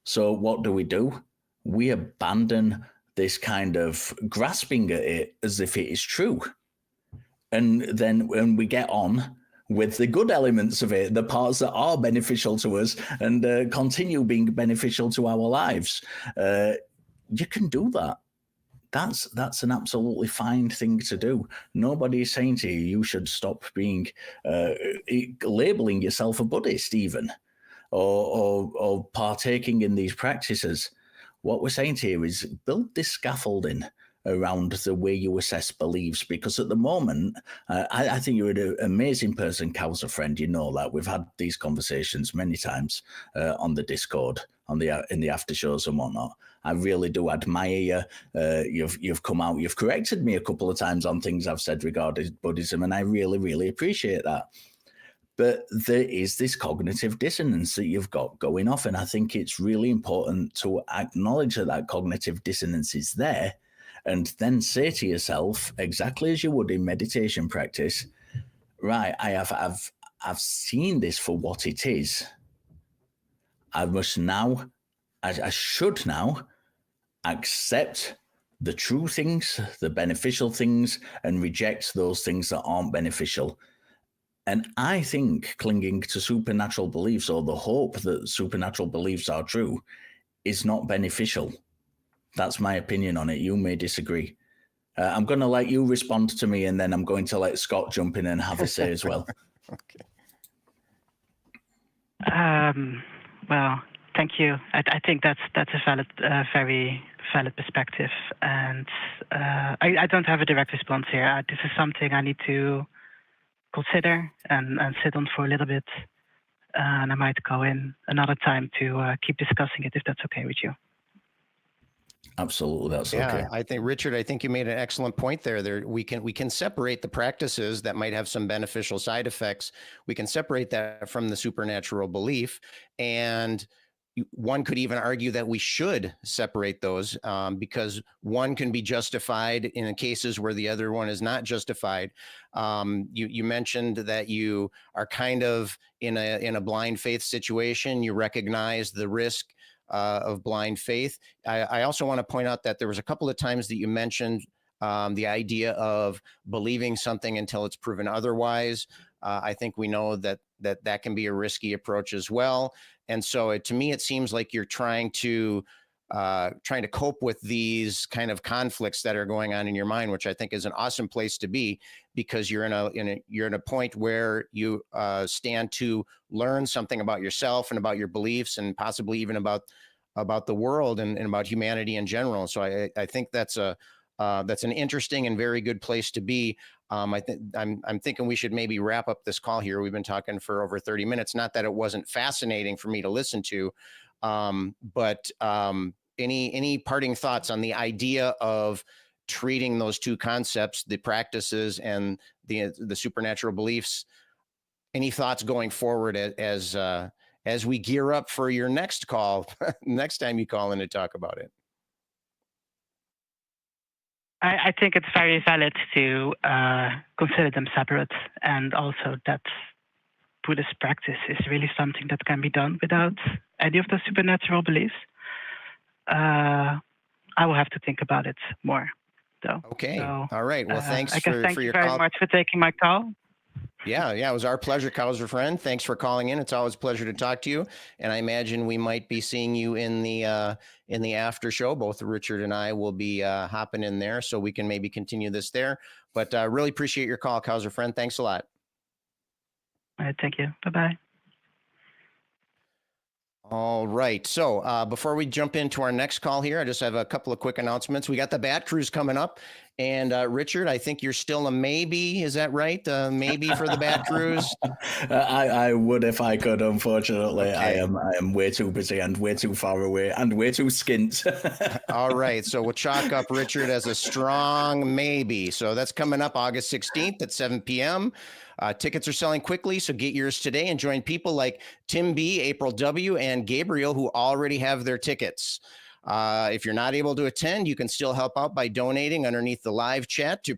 So what do? We abandon this kind of grasping at it as if it is true. And then when we get on with the good elements of it, the parts that are beneficial to us and continue being beneficial to our lives, you can do that. That's an absolutely fine thing to do. Nobody is saying to you, you should stop being labeling yourself a Buddhist even, or partaking in these practices. What we're saying to you is build this scaffolding around the way you assess beliefs, because at the moment, I think you're an amazing person, Cow's a friend. You know that. We've had these conversations many times on the Discord, in the after shows and whatnot. I really do admire you. You've come out, you've corrected me a couple of times on things I've said regarding Buddhism, and I really, really appreciate that. But there is this cognitive dissonance that you've got going off, and I think it's really important to acknowledge that cognitive dissonance is there, and then say to yourself, exactly as you would in meditation practice, right, I've seen this for what it is. I should now accept the true things, the beneficial things, and reject those things that aren't beneficial. And I think clinging to supernatural beliefs, or the hope that supernatural beliefs are true, is not beneficial. That's my opinion on it. You may disagree. I'm going to let you respond to me, and then I'm going to let Scott jump in and have a say as well. Okay. Well, thank you. I think that's a valid, very valid perspective, and I don't have a direct response here. This is something I need to consider and sit on for a little bit, and I might go in another time to keep discussing it if that's okay with you. Absolutely, that's yeah, okay. I think, Richard, I think you made an excellent point there. We can separate the practices that might have some beneficial side effects. We can separate that from the supernatural belief, and one could even argue that we should separate those because one can be justified in cases where the other one is not justified. You mentioned that you are kind of in a blind faith situation. You recognize the risk of blind faith. I also want to point out that there was a couple of times that you mentioned the idea of believing something until it's proven otherwise. I think we know that can be a risky approach as well. And so to me, it seems like you're trying to cope with these kind of conflicts that are going on in your mind, which I think is an awesome place to be, because you're in a point where you stand to learn something about yourself and about your beliefs, and possibly even about the world and about humanity in general. So I think that's an interesting and very good place to be. I'm thinking we should maybe wrap up this call here. We've been talking for over 30 minutes. Not that it wasn't fascinating for me to listen to, but any parting thoughts on the idea of treating those two concepts, the practices and the supernatural beliefs? Any thoughts going forward as we gear up for your next call, next time you call in to talk about it? I think it's very valid to consider them separate, and also that Buddhist practice is really something that can be done without any of the supernatural beliefs. I will have to think about it more, though. Okay. So, all right. Well, thanks thank for you your very call. much for taking my call. Yeah, it was our pleasure, Cowser friend. Thanks for calling in. It's always a pleasure to talk to you. And I imagine we might be seeing you in the after show. Both Richard and I will be hopping in there, so we can maybe continue this there. But really appreciate your call, Cowser friend. Thanks a lot. All right, thank you. Bye-bye. All right. So before we jump into our next call here, I just have a couple of quick announcements. We got the Bat Cruise coming up. And Richard, I think you're still a maybe. Is that right? Maybe for the Bat Cruise? I would if I could. Unfortunately, Okay. I am way too busy and way too far away and way too skint. All right. So we'll chalk up Richard as a strong maybe. So that's coming up August 16th at 7 p.m. Tickets are selling quickly, so get yours today and join people like Tim B., April W., and Gabriel, who already have their tickets. If you're not able to attend, you can still help out by donating underneath the live chat to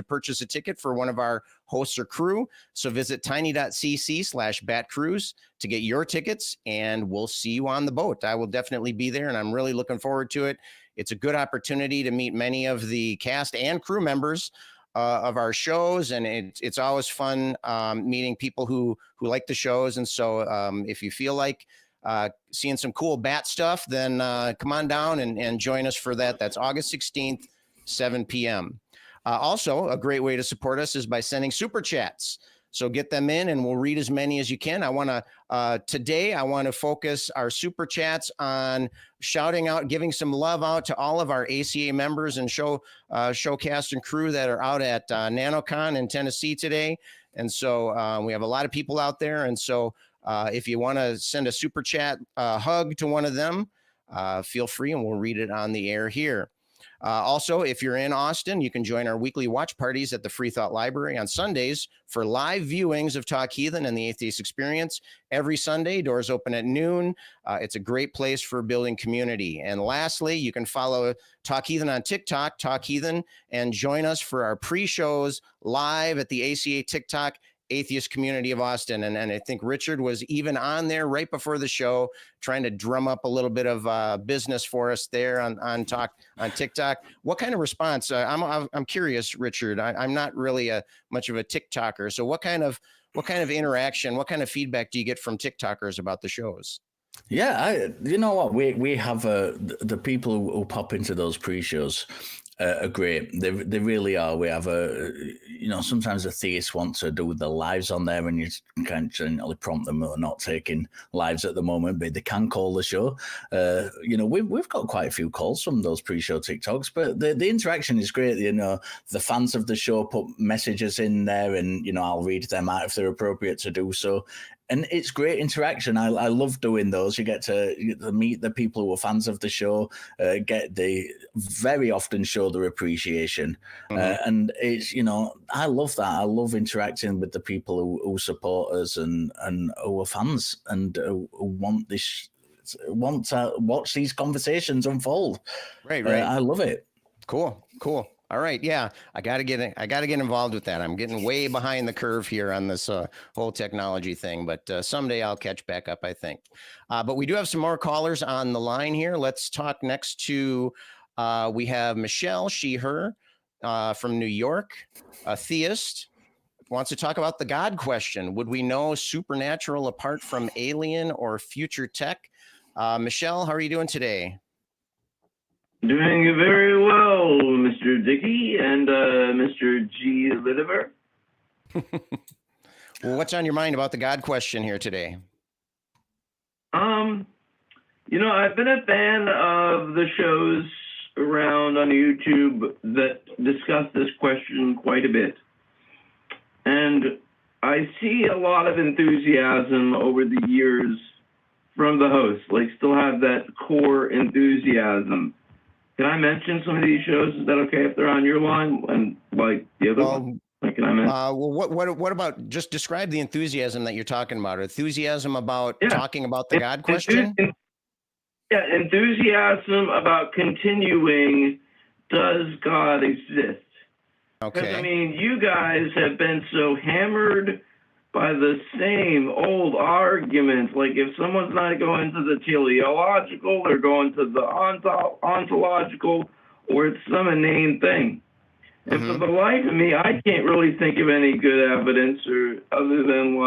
purchase a ticket for one of our hosts or crew. So visit tiny.cc/batcruise to get your tickets, and we'll see you on the boat. I will definitely be there, and I'm really looking forward to it. It's a good opportunity to meet many of the cast and crew members of our shows, and it's always fun meeting people who like the shows. And so if you feel like seeing some cool bat stuff, then come on down and join us for that. That's August 16th, 7 p.m. Also, a great way to support us is by sending super chats. So get them in and we'll read as many as you can. Today I want to focus our super chats on shouting out, giving some love out to all of our ACA members and showcast and crew that are out at NanoCon in Tennessee today. And so we have a lot of people out there. And so if you want to send a super chat hug to one of them, feel free and we'll read it on the air here. Also, if you're in Austin, you can join our weekly watch parties at the Free Thought Library on Sundays for live viewings of Talk Heathen and the Atheist Experience. Every Sunday, doors open at noon. It's a great place for building community. And lastly, you can follow Talk Heathen on TikTok, Talk Heathen, and join us for our pre-shows live at the ACA TikTok Atheist Community of Austin. And I think Richard was even on there right before the show, trying to drum up a little bit of business for us there on TikTok. What kind of response? I'm curious, Richard. I'm not really much of a TikToker. So what kind of interaction, what kind of feedback do you get from TikTokers about the shows? Yeah, you know what? We have the people who pop into those pre-shows are great. They really are. We have sometimes the theists want to do the lives on there, and you can't generally prompt them. We're not taking lives at the moment, but they can call the show. We've got quite a few calls from those pre-show TikToks, but the interaction is great. The fans of the show put messages in there, and I'll read them out if they're appropriate to do so. And it's great interaction. I love doing those. You get to meet the people who are fans of the show, very often show their appreciation. Mm-hmm. And it's, I love that. I love interacting with the people who support us and who are fans and who want to watch these conversations unfold. Right. I love it. Cool. All right. Yeah, I got to get involved with that. I'm getting way behind the curve here on this whole technology thing, but someday I'll catch back up, I think. But we do have some more callers on the line here. Let's talk next to, we have Michelle, she, her, from New York, a theist, wants to talk about the God question. Would we know supernatural apart from alien or future tech? Michelle, how are you doing today? Doing very well, Mr. Dickie and Mr. Gilliver. Well, what's on your mind about the God question here today? I've been a fan of the shows around on YouTube that discuss this question quite a bit. And I see a lot of enthusiasm over the years from the hosts, still have that core enthusiasm. Can I mention some of these shows? Is that okay if they're on your line and the other one? Can I mention? What about just describe the enthusiasm that you're talking about? Enthusiasm about talking about the God question? Enthusiasm about continuing. Does God exist? Okay. Because you guys have been so hammered by the same old arguments. If someone's not going to the teleological, they're going to the ontological, or it's some inane thing. And for the life of me, I can't really think of any good evidence other than,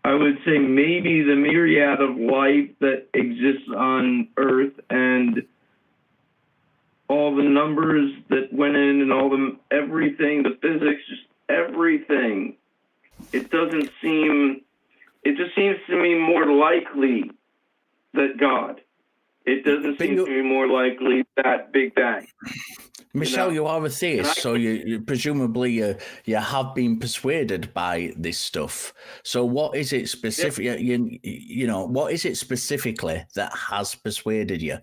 I would say maybe the myriad of life that exists on Earth and all the numbers that went in and everything, the physics, just everything. It just seems to me more likely that God. It doesn't seem to be more likely that Big Bang. Michelle, you are a theist, so you presumably you have been persuaded by this stuff. So what is it specific? What is it specifically that has persuaded you?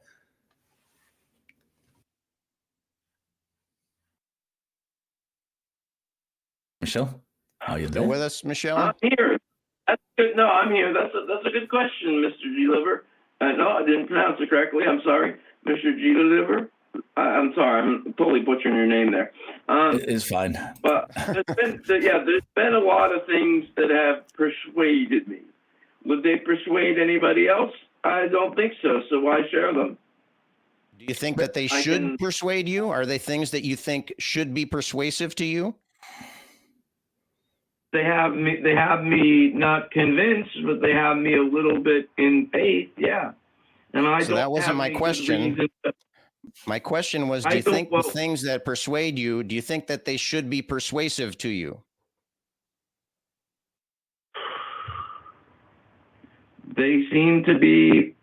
Michelle? Are you there? With us, Michelle? I'm here. That's good. No, I'm here. That's a good question, Mr. Gilliver. No, I didn't pronounce it correctly. I'm sorry, Mr. Gilliver. I'm sorry. I'm totally butchering your name there. It's fine. But there's been a lot of things that have persuaded me. Would they persuade anybody else? I don't think so. So why share them? Do you think that they should persuade you? Are they things that you think should be persuasive to you? They have me not convinced, but they have me a little bit in faith. Yeah. And So that wasn't my question. My question was, do you think the things that persuade you, do you think that they should be persuasive to you? They seem to be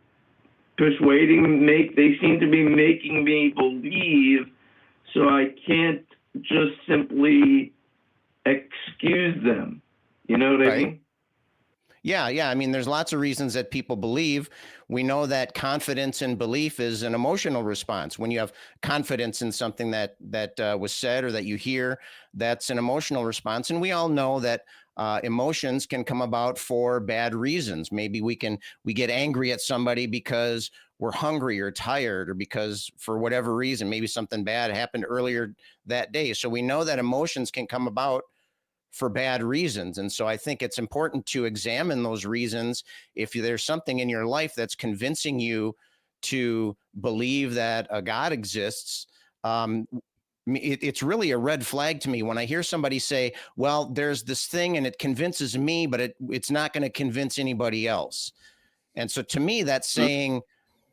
they seem to be making me believe, so I can't just simply excuse them. You know what I mean? Yeah. I mean, there's lots of reasons that people believe. We know that confidence and belief is an emotional response. When you have confidence in something that was said or that you hear, that's an emotional response. And we all know that emotions can come about for bad reasons. Maybe we get angry at somebody because we're hungry or tired, or because for whatever reason, maybe something bad happened earlier that day. So we know that emotions can come about for bad reasons. And so I think it's important to examine those reasons. If there's something in your life that's convincing you to believe that a God exists, it's really a red flag to me when I hear somebody say, well, there's this thing and it convinces me, but it's not going to convince anybody else. And so to me, that's saying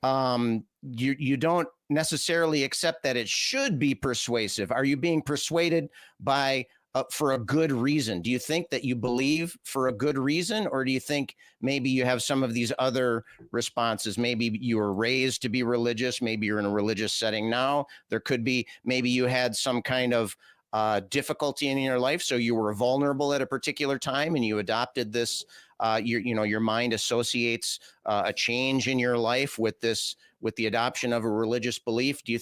you don't necessarily accept that it should be persuasive. Are you being persuaded by for a good reason? Do you think that you believe for a good reason, or do you think maybe you have some of these other responses? Maybe you were raised to be religious. Maybe you're in a religious setting now. There could be, maybe you had some kind of difficulty in your life, so you were vulnerable at a particular time and you adopted this. Your mind associates a change in your life with the adoption of a religious belief. Do you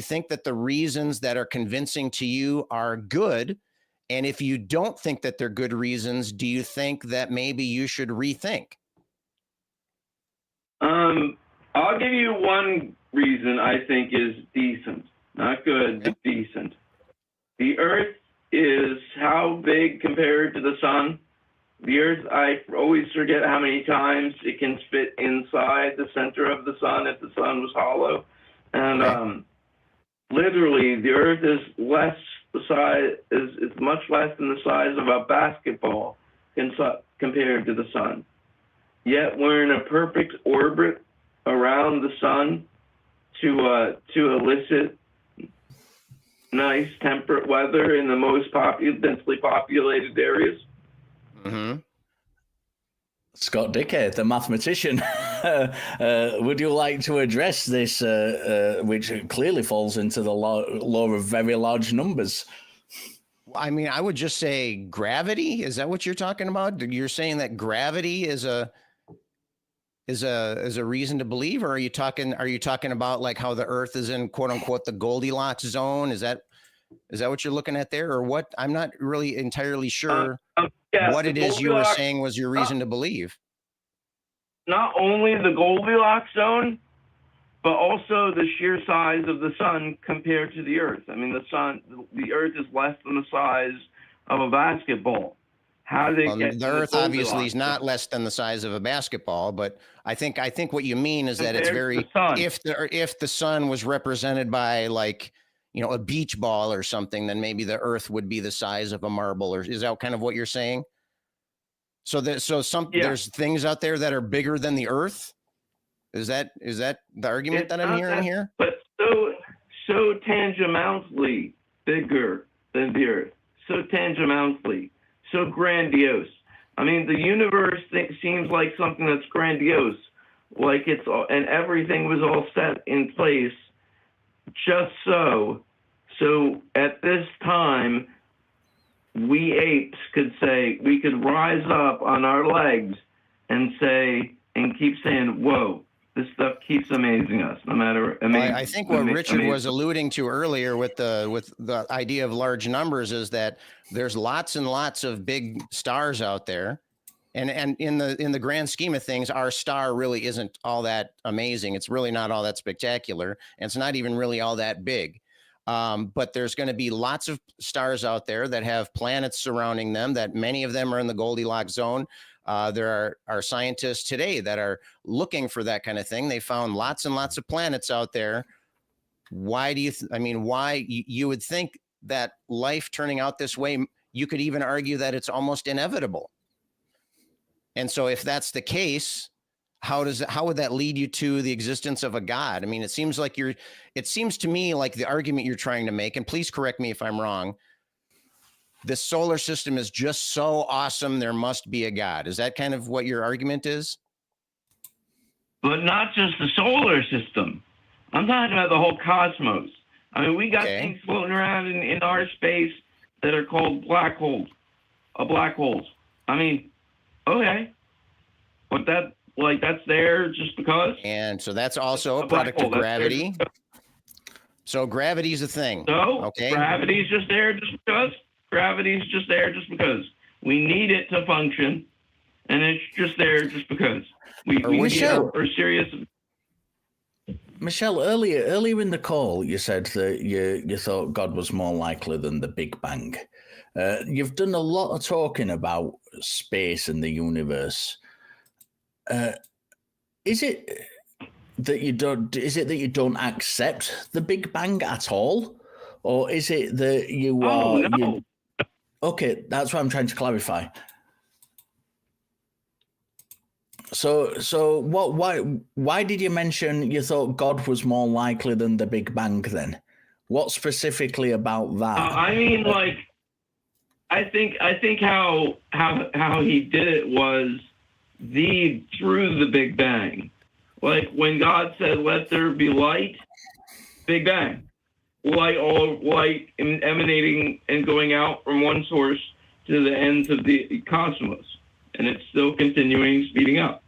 think that the reasons that are convincing to you are good? And if you don't think that they're good reasons, do you think that maybe you should rethink? I'll give you one reason I think is decent. Not good, but decent. The Earth is how big compared to the sun? The Earth, I always forget how many times it can fit inside the center of the sun if the sun was hollow. And literally, the Earth is much less than the size of a basketball compared to the sun. Yet we're in a perfect orbit around the sun to elicit nice temperate weather in the most densely populated areas. Mm-hmm. Scott Dickie, the mathematician, would you like to address this, which clearly falls into the law of very large numbers? I mean, I would just say gravity. Is that what you're talking about? You're saying that gravity is a reason to believe, or are you talking about like how the Earth is in quote unquote the Goldilocks zone? Is that what you're looking at there, or what? I'm not really entirely sure what it is you were saying was your reason to believe. Not only the Goldilocks zone, but also the sheer size of the sun compared to the Earth. I mean, the Earth is less than the size of a basketball. How do they get the Earth obviously is not less than the size of a basketball, but I think what you mean is that it's very, if the sun was represented by like, a beach ball or something, then maybe the Earth would be the size of a marble. Or is that kind of what you're saying? So there's things out there that are bigger than the Earth. Is that the argument that I'm hearing here? But so tangentially bigger than the Earth, so tangentially, so grandiose. I mean, the universe seems like something that's grandiose, like and everything was all set in place just so. So at this time, we apes could rise up on our legs and keep saying, whoa, this stuff keeps amazing us, no matter. I think what Richard was alluding to earlier with the idea of large numbers is that there's lots and lots of big stars out there. And in the grand scheme of things, our star really isn't all that amazing. It's really not all that spectacular. And it's not even really all that big. But there's going to be lots of stars out there that have planets surrounding them, that many of them are in the Goldilocks zone. There are scientists today that are looking for that kind of thing. They found lots and lots of planets out there. Why do you, why you would think that life turning out this way, you could even argue that it's almost inevitable. And so if that's the case, how would that lead you to the existence of a God? I mean, it seems to me like the argument you're trying to make, and please correct me if I'm wrong, this solar system is just so awesome, there must be a God. Is that kind of what your argument is? But not just the solar system. I'm talking about the whole cosmos. I mean, we got things floating around in our space that are called black holes. Black holes. I mean, okay. But that's there just because. And so that's also a product of gravity. So gravity's a thing. So okay. Gravity's just there just because. Gravity's just there just because. We need it to function, and it's just there just because. We are serious. Michelle, earlier in the call, you said that you thought God was more likely than the Big Bang. You've done a lot of talking about space and the universe. Is it that you don't accept the Big Bang at all, or is it that you are? No. Okay, that's what I'm trying to clarify. So why did you mention you thought God was more likely than the Big Bang then? What specifically about that? I mean, like, I think how he did it was through the Big Bang. Like when God said, "Let there be light," Big Bang. Light emanating and going out from one source to the ends of the cosmos. And it's still continuing, speeding up.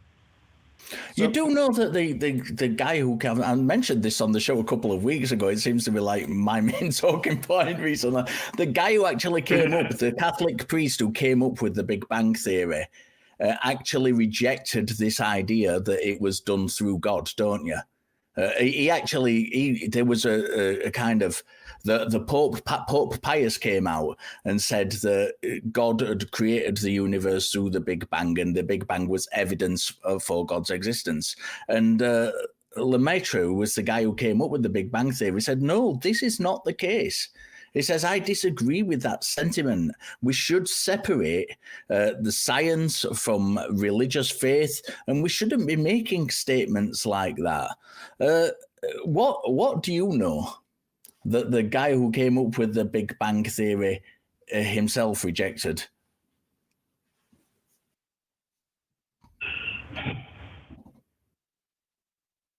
You do know that the guy who I mentioned this on the show a couple of weeks ago. It seems to be like my main talking point recently. The guy who actually came up, the Catholic priest who came up with the Big Bang theory, actually rejected this idea that it was done through God, don't you? There was a kind of the Pope Pius came out and said that God had created the universe through the Big Bang, and the Big Bang was evidence for God's existence. And Lemaitre, who was the guy who came up with the Big Bang theory, said, no, this is not the case. He says, I disagree with that sentiment. We should separate the science from religious faith, and we shouldn't be making statements like that. What do you know that the guy who came up with the Big Bang theory himself rejected?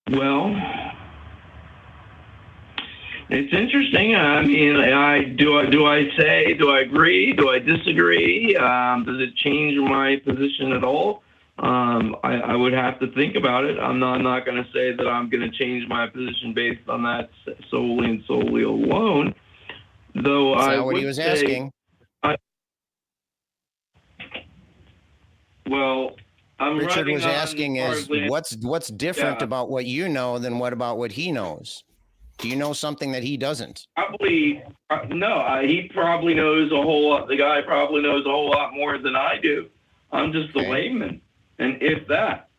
Well, it's interesting. I mean, do I agree? Do I disagree? Does it change my position at all? I would have to think about it. I'm not going to say that I'm going to change my position based on that solely and solely alone. Though That's I not what he was asking. Richard was asking is what's different about what you know than what he knows? Do you know something that he doesn't? Probably no. He probably knows a whole lot. The guy probably knows a whole lot more than I do. I'm just a layman, and if that.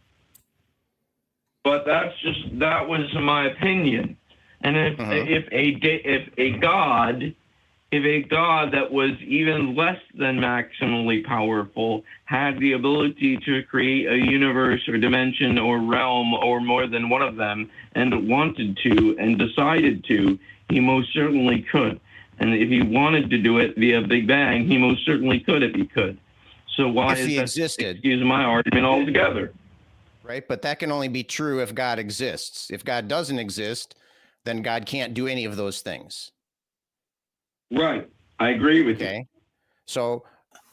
But that was my opinion. And if a God that was even less than maximally powerful had the ability to create a universe or dimension or realm or more than one of them and wanted to and decided to, he most certainly could. And if he wanted to do it via Big Bang, he most certainly could if he could. So why is that excuse my argument altogether? Right, but that can only be true if God exists. If God doesn't exist, then God can't do any of those things. Right, I agree with you. Okay, so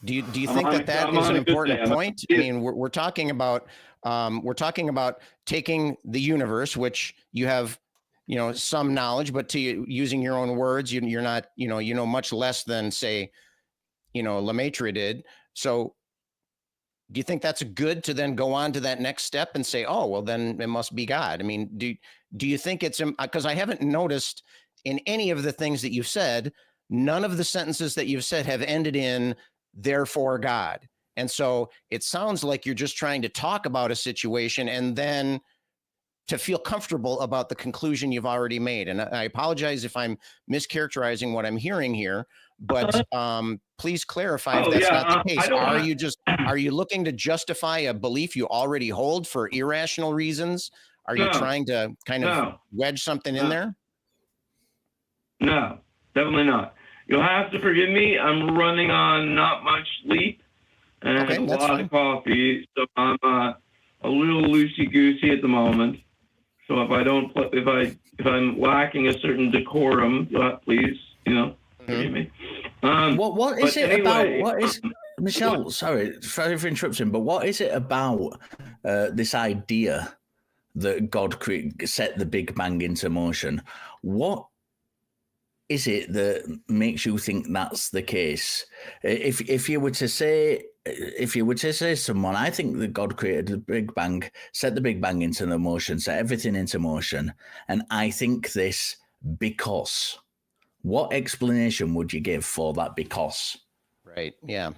do you think that is an important point? I mean, we're talking about taking the universe, which you have, some knowledge, but using your own words, you're not, much less than say, Lemaitre did. So do you think that's good to then go on to that next step and say, oh, well, then it must be God? I mean, do you think it's, because I haven't noticed in any of the things that you've said, none of the sentences that you've said have ended in therefore God. And so it sounds like you're just trying to talk about a situation and then to feel comfortable about the conclusion you've already made. And I apologize if I'm mischaracterizing what I'm hearing here, but please clarify if that's not the case. Are you looking to justify a belief you already hold for irrational reasons? Are you trying to kind of wedge something in there? No, definitely not. You'll have to forgive me. I'm running on not much sleep and a lot of coffee, so I'm a little loosey-goosey at the moment. So if I'm lacking a certain decorum, please, forgive me. What is it about? What is Michelle? Sorry for interrupting, but what is it about this idea that God set the Big Bang into motion? What is it that makes you think that's the case? If you were to say someone, I think that God created the Big Bang, set the Big Bang into motion, set everything into motion, and I think this because. What explanation would you give for that because? Right, yeah.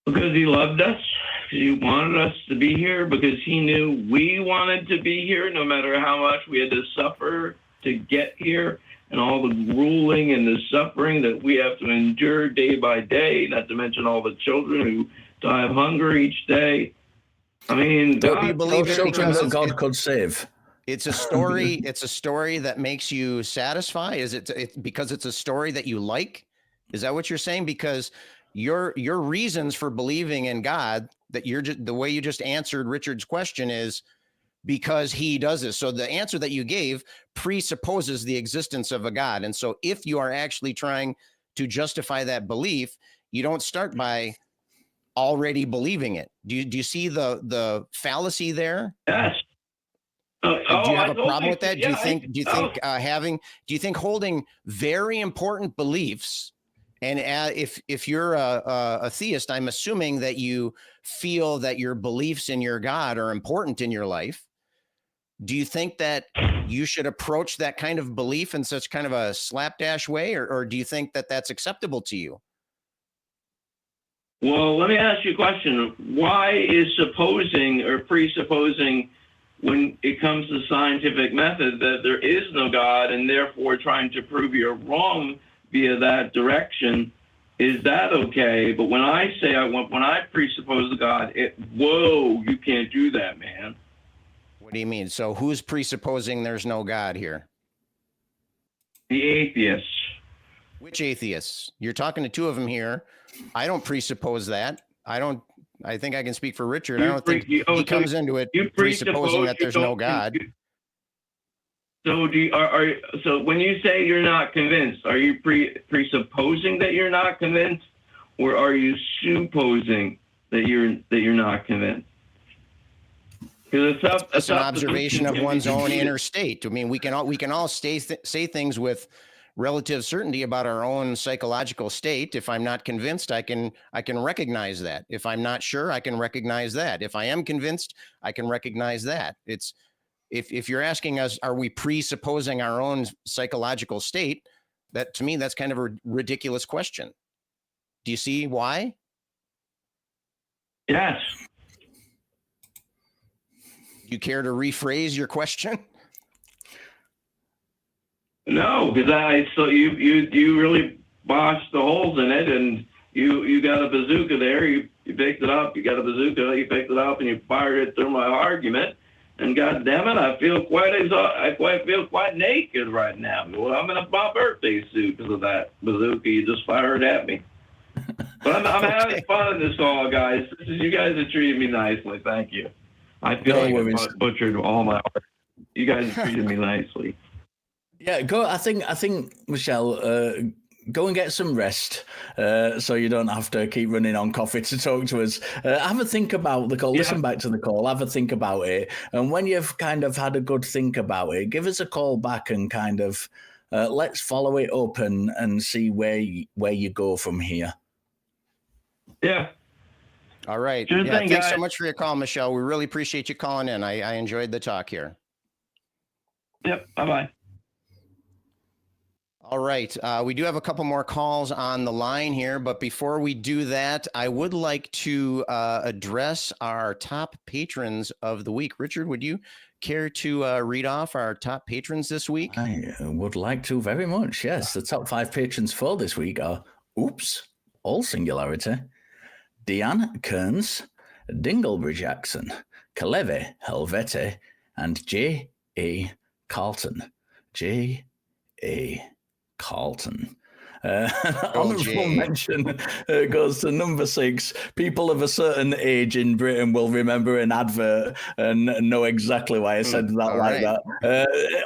Because he loved us, he wanted us to be here, because he knew we wanted to be here, no matter how much we had to suffer to get here, and all the grueling and the suffering that we have to endure day by day, not to mention all the children who die of hunger each day. I mean, do you believe it because God could save? It's a story. It's a story that makes you satisfy. Is it because it's a story that you like? Is that what you're saying? Because your reasons for believing in God, that you're just, the way you just answered Richard's question is because he does this. So the answer that you gave presupposes the existence of a God. And so if you are actually trying to justify that belief, you don't start by already believing it. Do you see the fallacy there? Yes. Do you have a problem with that? Do you think holding very important beliefs, and if you're a theist, I'm assuming that you feel that your beliefs in your God are important in your life. Do you think that you should approach that kind of belief in such kind of a slapdash way, or do you think that that's acceptable to you? Well, let me ask you a question. Why is supposing or presupposing, when it comes to scientific method, that there is no God, and therefore trying to prove you're wrong via that direction, is that okay? But when I say when I presuppose the God, whoa, you can't do that, man. What do you mean? So who's presupposing there's no God here? The atheists. Which atheists? You're talking to two of them here. I don't presuppose that. I think I can speak for Richard. I don't think he comes into it presupposing that there's no God. So so when you say you're not convinced, are you presupposing that you're not convinced, or are you supposing that you're not convinced? Because it's an observation of one's own inner state. I mean, we can all say things with relative certainty about our own psychological state. If I'm not convinced, I can recognize that. If I'm not sure, I can recognize that. If I am convinced, I can recognize that. It's if you're asking us, are we presupposing our own psychological state? That, to me, that's kind of a ridiculous question. Do you see why? Yes. Do you care to rephrase your question? No, because so you really botched the holes in it, and you got a bazooka there. You picked it up. You got a bazooka. You picked it up, and you fired it through my argument. And God damn it, I feel quite naked right now. Well, I'm in my birthday suit because of that bazooka you just fired at me. But I'm having fun in this call, guys. You guys have treated me nicely. Thank you. I feel like I butchered all my art. You guys have treated me nicely. Yeah, go. I think Michelle, go and get some rest, so you don't have to keep running on coffee to talk to us. Have a think about the call. Yeah. Listen back to the call. Have a think about it, and when you've kind of had a good think about it, give us a call back and kind of let's follow it up and see where you go from here. Yeah. All right. Sure thing, Thanks so guys. much for your call, Michelle. We really appreciate you calling in. I enjoyed the talk here. Yep. Bye-bye. All right. We do have a couple more calls on the line here, but before we do that, I would like to address our top patrons of the week. Richard, would you care to read off our top patrons this week? I would like to very much, yes. The top 5 patrons for this week are Oops, all singularity, Deanne Kearns, Dingleby Jackson, Kalevi Helvete, and J.A. Carlton. J.A. Carlton. Honorable mention goes to number 6. People of a certain age in Britain will remember an advert and know exactly why I said that like that.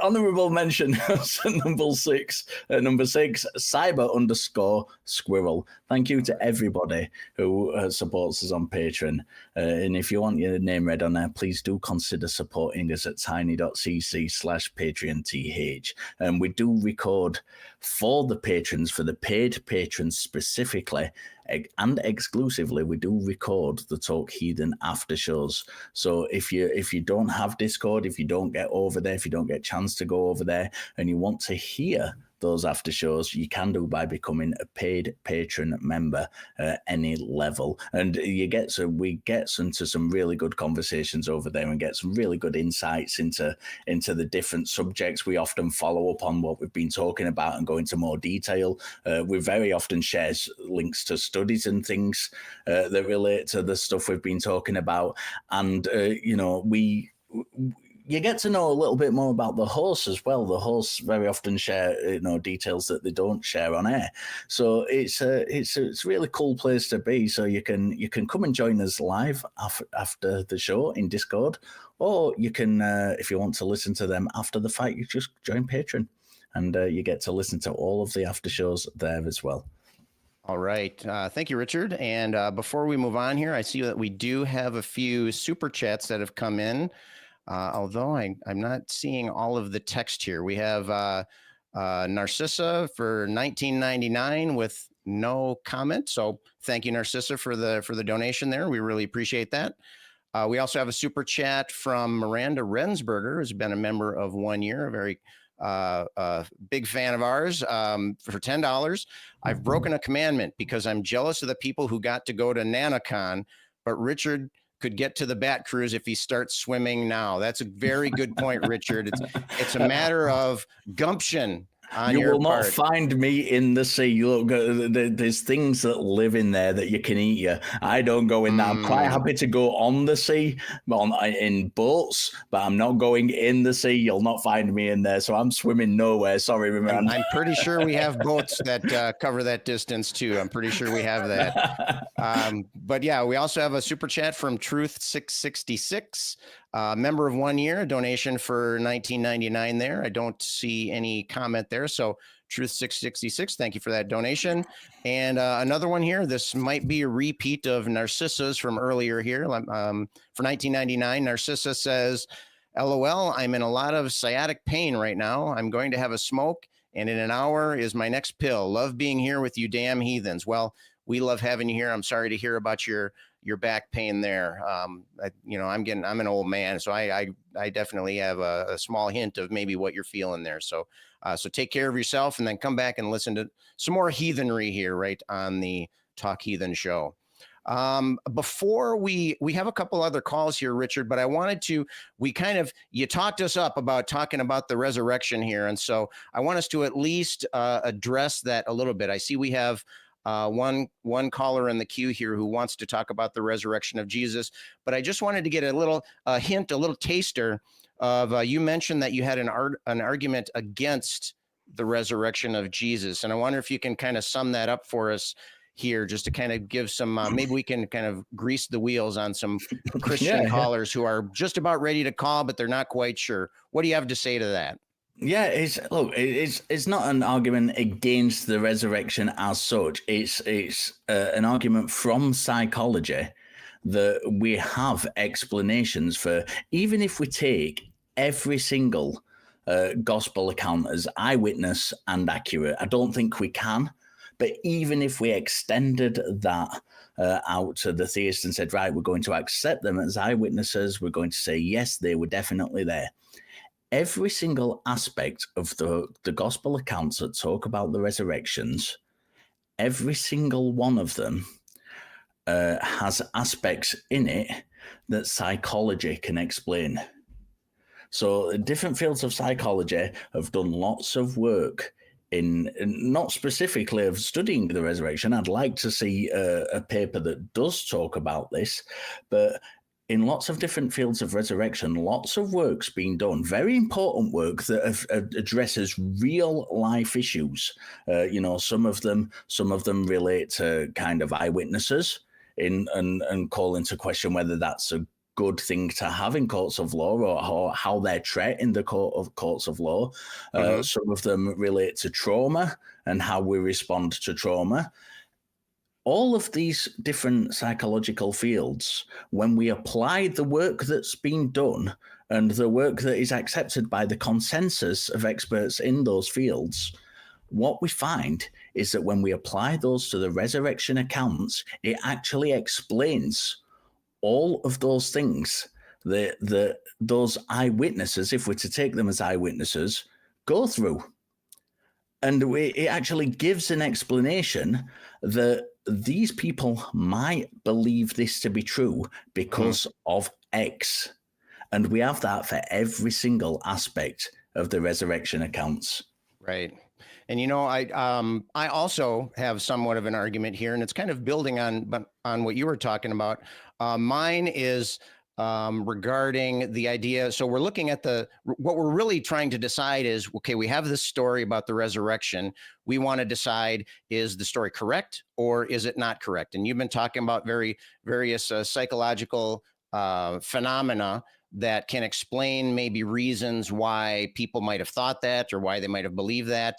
Honorable mention goes to number 6. Number 6, cyber_squirrel. Thank you to everybody who supports us on Patreon. And if you want your name read on there, please do consider supporting us at tiny.cc/patreonth. And we do record for the patrons, for the paid patrons specifically and exclusively, we do record the Talk Heathen after shows. So if you don't have Discord, if you don't get over there, if you don't get a chance to go over there and you want to hear those after shows, you can do by becoming a paid patron member at any level, and we get into some really good conversations over there and get some really good insights into the different subjects. We often follow up on what we've been talking about and go into more detail. We very often share links to studies and things that relate to the stuff we've been talking about, and you get to know a little bit more about the hosts as well. The hosts very often share, details that they don't share on air. So it's a really cool place to be. So you can come and join us live after the show in Discord, or you can, if you want to listen to them after the fight, you just join Patreon, and you get to listen to all of the after shows there as well. All right. Thank you, Richard. And before we move on here, I see that we do have a few super chats that have come in. Although I'm not seeing all of the text here. We have Narcissa for $19.99 with no comment. So thank you, Narcissa, for the donation there. We really appreciate that. We also have a super chat from Miranda Rensberger, who's been a member of 1 year, a very big fan of ours, for $10. I've broken a commandment because I'm jealous of the people who got to go to NanaCon, but Richard could get to the Bat Cruise if he starts swimming now. That's a very good point, Richard. It's a matter of gumption on your part. You will not find me in the sea. Look, there's things that live in there that you can eat. I don't go in that. I'm quite happy to go on the sea, in boats, but I'm not going in the sea. You'll not find me in there. So I'm swimming nowhere. Sorry, man. I'm pretty sure we have boats that cover that distance too. I'm pretty sure we have that. But yeah, we also have a super chat from Truth666. Member of 1 year, a donation for $19.99 there. I don't see any comment there. So Truth666, thank you for that donation. And another one here. This might be a repeat of Narcissa's from earlier here. For $19.99, Narcissa says, LOL, I'm in a lot of sciatic pain right now. I'm going to have a smoke, and in an hour is my next pill. Love being here with you damn heathens. Well, we love having you here. I'm sorry to hear about your back pain there. I'm an old man, so I definitely have a small hint of maybe what you're feeling there. So take care of yourself, and then come back and listen to some more heathenry here, right on the Talk Heathen show. Before we have a couple other calls here, Richard, but I wanted to, you talked us up about talking about the resurrection here. And so I want us to at least address that a little bit. I see we have one caller in the queue here who wants to talk about the resurrection of Jesus, but I just wanted to get a little hint, a little taster of, you mentioned that you had an argument against the resurrection of Jesus. And I wonder if you can kind of sum that up for us here, just to kind of give some, maybe we can kind of grease the wheels on some Christian callers who are just about ready to call, but they're not quite sure. What do you have to say to that? Yeah, it's not an argument against the resurrection as such. It's an argument from psychology that we have explanations for, even if we take every single gospel account as eyewitness and accurate. I don't think we can, But even if we extended that out to the theists and said, right, we're going to accept them as eyewitnesses, we're going to say, yes, they were definitely there. Every single aspect of the gospel accounts that talk about the resurrections, every single one of them has aspects in it that psychology can explain. So different fields of psychology have done lots of work in not specifically of studying the resurrection. I'd like to see a paper that does talk about this, but in lots of different fields of resurrection, lots of work's been done, very important work that addresses real life issues. Some of them relate to kind of eyewitnesses and call into question whether that's a good thing to have in courts of law or how they're treated in the courts of law. Some of them relate to trauma and how we respond to trauma. All of these different psychological fields, when we apply the work that's been done and the work that is accepted by the consensus of experts in those fields, what we find is that when we apply those to the resurrection accounts, it actually explains all of those things that those eyewitnesses, if we're to take them as eyewitnesses, go through. And it actually gives an explanation that these people might believe this to be true because of X. And we have that for every single aspect of the resurrection accounts. Right. And, I also have somewhat of an argument here, and it's kind of building on what you were talking about. Mine is regarding the idea. So we're looking at what we're really trying to decide is, okay, we have this story about the resurrection. We want to decide, is the story correct or is it not correct? And you've been talking about various psychological phenomena that can explain maybe reasons why people might have thought that or why they might have believed that.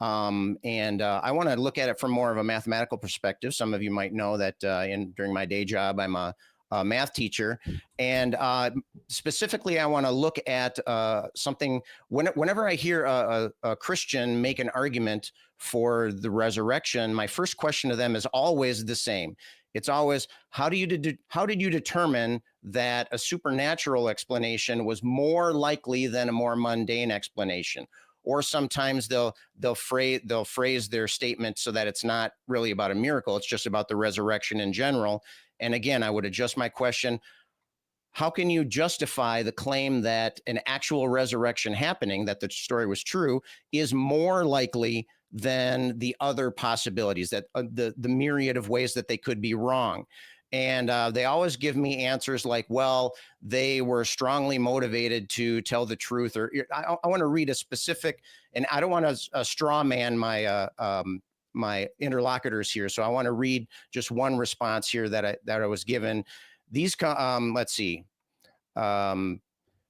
I want to look at it from more of a mathematical perspective. Some of you might know that during my day job, I'm a math teacher. And specifically, I want to look at something. Whenever I hear a Christian make an argument for the resurrection, my first question to them is always the same. It's always, how did you determine that a supernatural explanation was more likely than a more mundane explanation? Or sometimes they'll phrase their statement so that it's not really about a miracle. It's just about the resurrection in general. And again, I would adjust my question. How can you justify the claim that an actual resurrection happening, that the story was true, is more likely than the other possibilities, that the myriad of ways that they could be wrong? And they always give me answers like, well, they were strongly motivated to tell the truth. Or I want to read a specific, and I don't want to straw man my interlocutors here. So I want to read just one response here that I was given. These, let's see.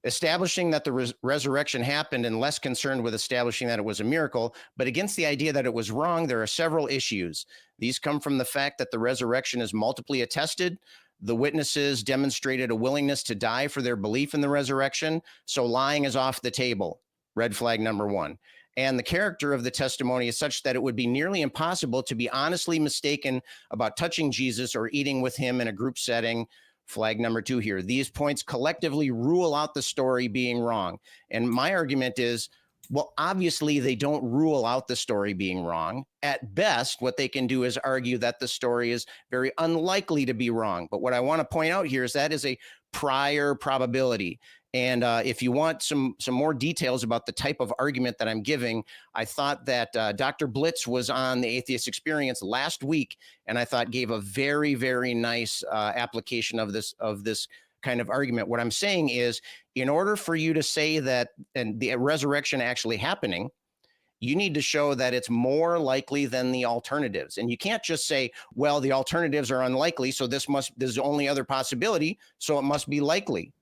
Establishing that the resurrection happened and less concerned with establishing that it was a miracle, but against the idea that it was wrong, there are several issues. These come from the fact that the resurrection is multiply attested. The witnesses demonstrated a willingness to die for their belief in the resurrection, so lying is off the table. Red flag number one. And the character of the testimony is such that it would be nearly impossible to be honestly mistaken about touching Jesus or eating with him in a group setting. Flag number two here. These points collectively rule out the story being wrong. And my argument is, well, obviously they don't rule out the story being wrong. At best, what they can do is argue that the story is very unlikely to be wrong. But what I want to point out here is that is a prior probability. And if you want some more details about the type of argument that I'm giving, I thought that Dr. Blitz was on the Atheist Experience last week, and I thought gave a very, very nice application of this kind of argument. What I'm saying is, in order for you to say that and the resurrection actually happening, you need to show that it's more likely than the alternatives. And you can't just say, well, the alternatives are unlikely, so there's the only other possibility, so it must be likely.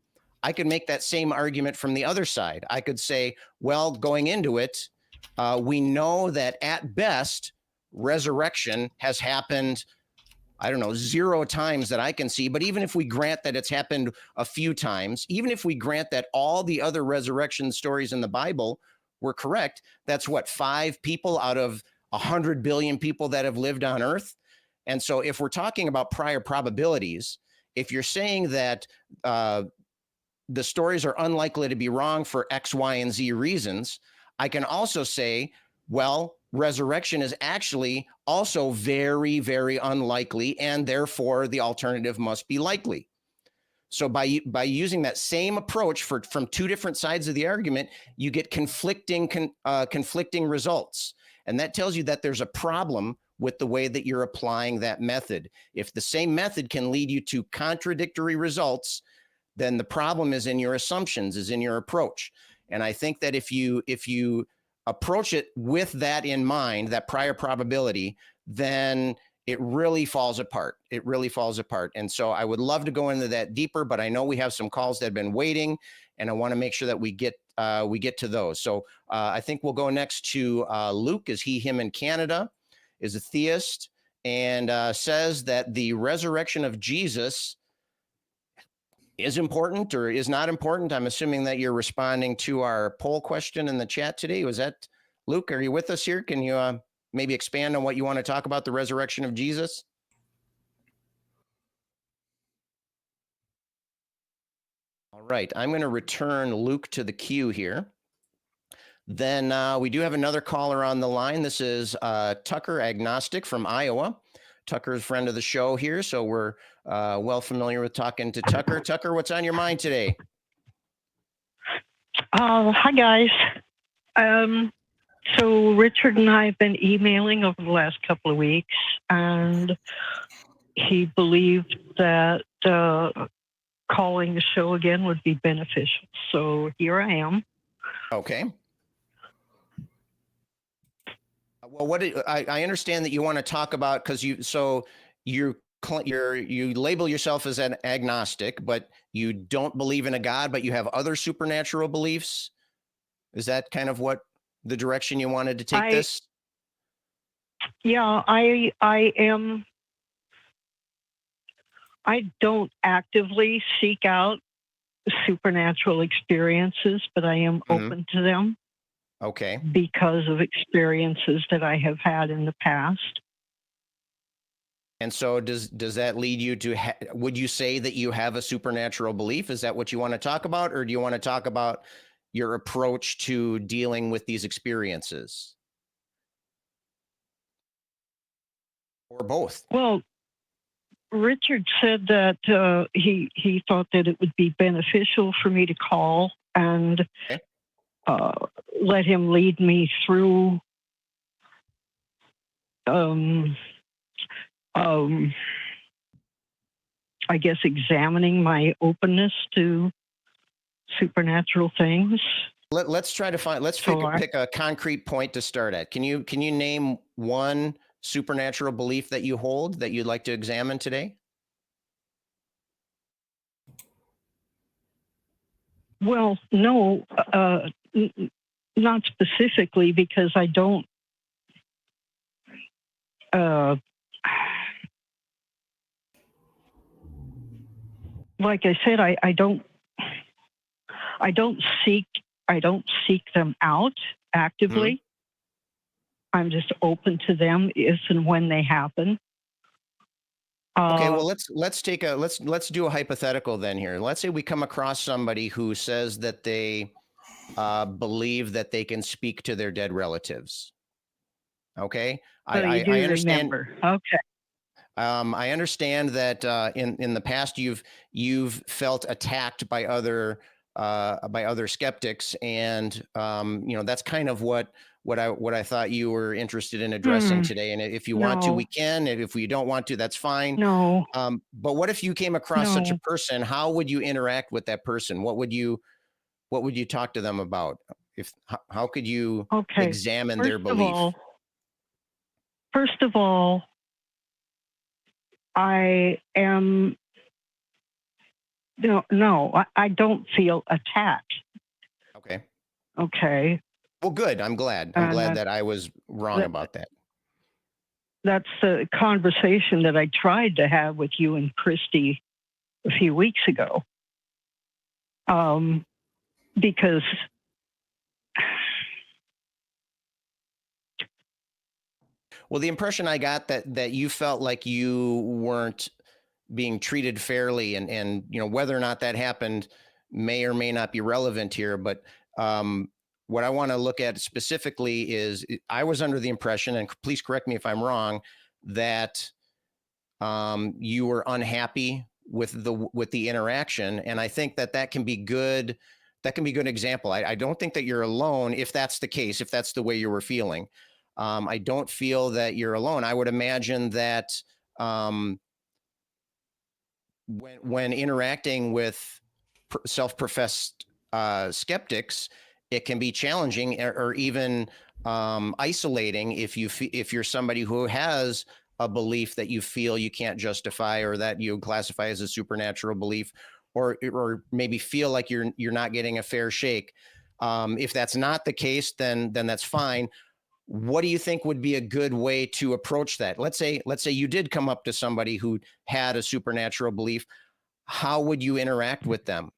I could make that same argument from the other side. I could say, well, going into it, we know that at best, resurrection has happened, 0 times that I can see. But even if we grant that it's happened a few times, even if we grant that all the other resurrection stories in the Bible were correct, that's what, 5 people out of 100 billion people that have lived on Earth. And so if we're talking about prior probabilities, if you're saying that the stories are unlikely to be wrong for X, Y, and Z reasons, I can also say, well, resurrection is actually also very, very unlikely, and therefore the alternative must be likely. So by using that same approach from two different sides of the argument, you get conflicting results. And that tells you that there's a problem with the way that you're applying that method. If the same method can lead you to contradictory results, then the problem is in your assumptions, is in your approach. And I think that if you approach it with that in mind, that prior probability, then it really falls apart. It really falls apart. And so I would love to go into that deeper, but I know we have some calls that have been waiting, and I want to make sure that we get to those. So I think we'll go next to Luke, is he, him in Canada, is a theist, and says that the resurrection of Jesus is important or is not important. I'm assuming that you're responding to our poll question in the chat today. Was that, Luke, are you with us here? Can you maybe expand on what you want to talk about the resurrection of Jesus? All right, I'm going to return Luke to the queue here. Then we do have another caller on the line. This is Tucker, Agnostic from Iowa. Tucker's a friend of the show here, so we're well familiar with talking to Tucker. Tucker, what's on your mind today? Hi, guys. So Richard and I have been emailing over the last couple of weeks, and he believed that calling the show again would be beneficial. So here I am. Okay. Well, I understand that you want to talk about, because you label yourself as an agnostic, but you don't believe in a God, but you have other supernatural beliefs. Is that kind of what the direction you wanted to take this? Yeah, I am. I don't actively seek out supernatural experiences, but I am open to them. Okay. Because of experiences that I have had in the past. And so does that lead you to, would you say that you have a supernatural belief? Is that what you want to talk about? Or do you want to talk about your approach to dealing with these experiences? Or both? Well, Richard said that he thought that it would be beneficial for me to call and let him lead me through I guess examining my openness to supernatural things. Let's try to find, pick a concrete point to start at. Can you name one supernatural belief that you hold that you'd like to examine today? Well, no, not specifically, because I don't. Like I said, I don't seek them out actively. Mm-hmm. I'm just open to them if and when they happen. Okay, well, let's do a hypothetical then here. Let's say we come across somebody who says that they believe that they can speak to their dead relatives. Okay, I understand. Remember. Okay. I understand that in the past you've felt attacked by other skeptics, and that's kind of what I thought you were interested in addressing today. And if you want to, we can. And if we don't want to, that's fine. No. But what if you came across such a person? How would you interact with that person? What would you talk to them about? How could you examine their belief? First of all, I am. No, I don't feel attacked. Okay. Okay. Well, good. I'm glad that I was wrong about that. That's the conversation that I tried to have with you and Christy a few weeks ago. Because Well, the impression I got that you felt like you weren't being treated fairly, and whether or not that happened may or may not be relevant here. But what I want to look at specifically is I was under the impression, and please correct me if I'm wrong, that you were unhappy with the interaction, and I think that can be good. That can be a good example. I don't think that you're alone if that's the case, if that's the way you were feeling. I don't feel that you're alone. I would imagine that when interacting with self-professed skeptics, it can be challenging or even isolating if you're somebody who has a belief that you feel you can't justify, or that you classify as a supernatural belief, or maybe feel like you're not getting a fair shake. If that's not the case, then that's fine. What do you think would be a good way to approach that? Let's say you did come up to somebody who had a supernatural belief. How would you interact with them?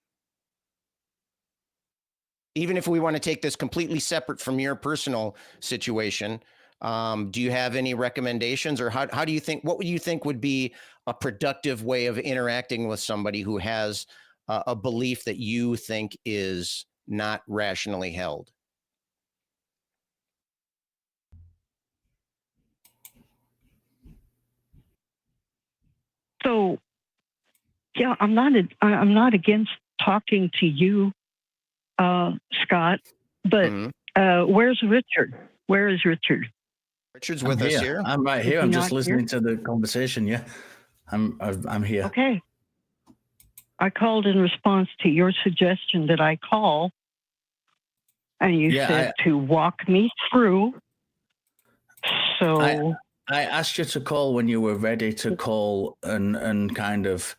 Even if we want to take this completely separate from your personal situation, do you have any recommendations, or what would you think would be a productive way of interacting with somebody who has a belief that you think is not rationally held? So, yeah, I'm not against talking to you, Scott, but where's Richard? Where is Richard? Richard's with us here. I'm right here. I'm just listening to the conversation. Yeah, I'm here. Okay. I called in response to your suggestion that I call, and you said to walk me through. So I asked you to call when you were ready to call and kind of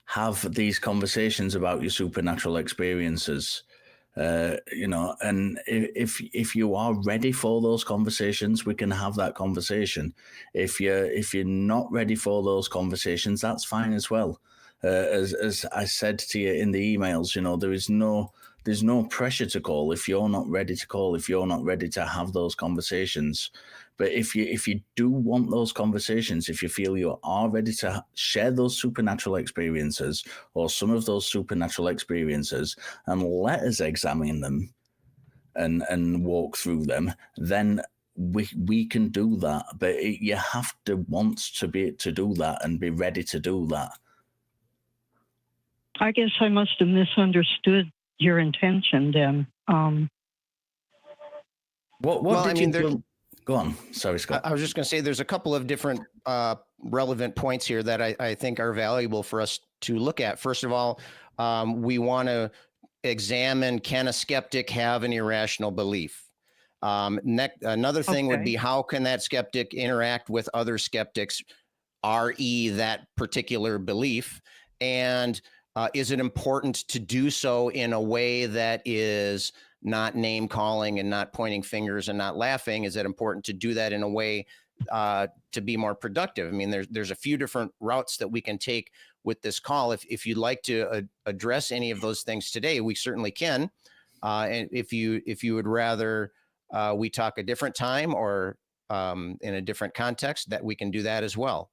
have these conversations about your supernatural experiences. And if you are ready for those conversations, we can have that conversation. If you're not ready for those conversations, that's fine as well. As I said to you in the emails, there's no pressure to call if you're not ready to call, if you're not ready to have those conversations. But if you do want those conversations, if you feel you are ready to share those supernatural experiences, or some of those supernatural experiences, and let us examine them and walk through them, then we can do that. But you have to want to do that and be ready to do that. I guess I must have misunderstood your intention then. Go on. Sorry, Scott. I was just going to say there's a couple of different relevant points here that I think are valuable for us to look at. First of all, we want to examine, can a skeptic have an irrational belief? Another thing would be, how can that skeptic interact with other skeptics, re that particular belief? And is it important to do so in a way that is not name calling and not pointing fingers and not laughing? Is it important to do that in a way to be more productive? I mean, there's a few different routes that we can take with this call. If you'd like to address any of those things today, we certainly can. And if you would rather we talk a different time or in a different context, that we can do that as well.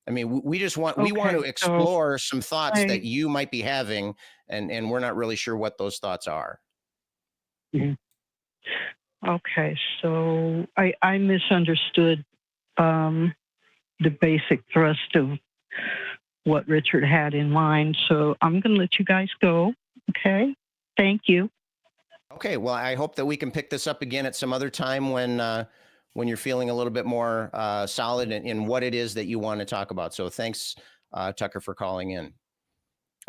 I mean, we want to explore some thoughts that you might be having, and we're not really sure what those thoughts are. Okay, so I misunderstood the basic thrust of what Richard had in mind. So I'm going to let you guys go. Okay, thank you. Okay, well, I hope that we can pick this up again at some other time when you're feeling a little bit more solid in what it is that you want to talk about. So thanks, Tucker, for calling in.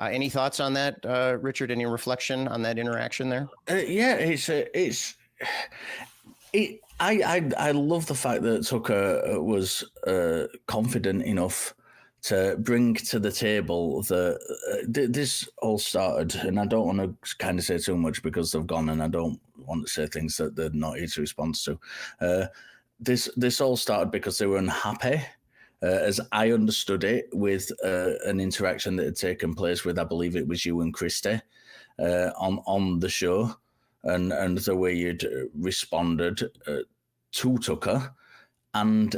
Any thoughts on that, Richard? Any reflection on that interaction there? I love the fact that Tucker was confident enough to bring to the table that this all started, and I don't want to kind of say too much because they've gone, and I don't want to say things that they're not here to respond to. This all started because they were unhappy, as I understood it, with an interaction that had taken place with, I believe it was you and Christy, on the show, and the way you'd responded to Tucker, and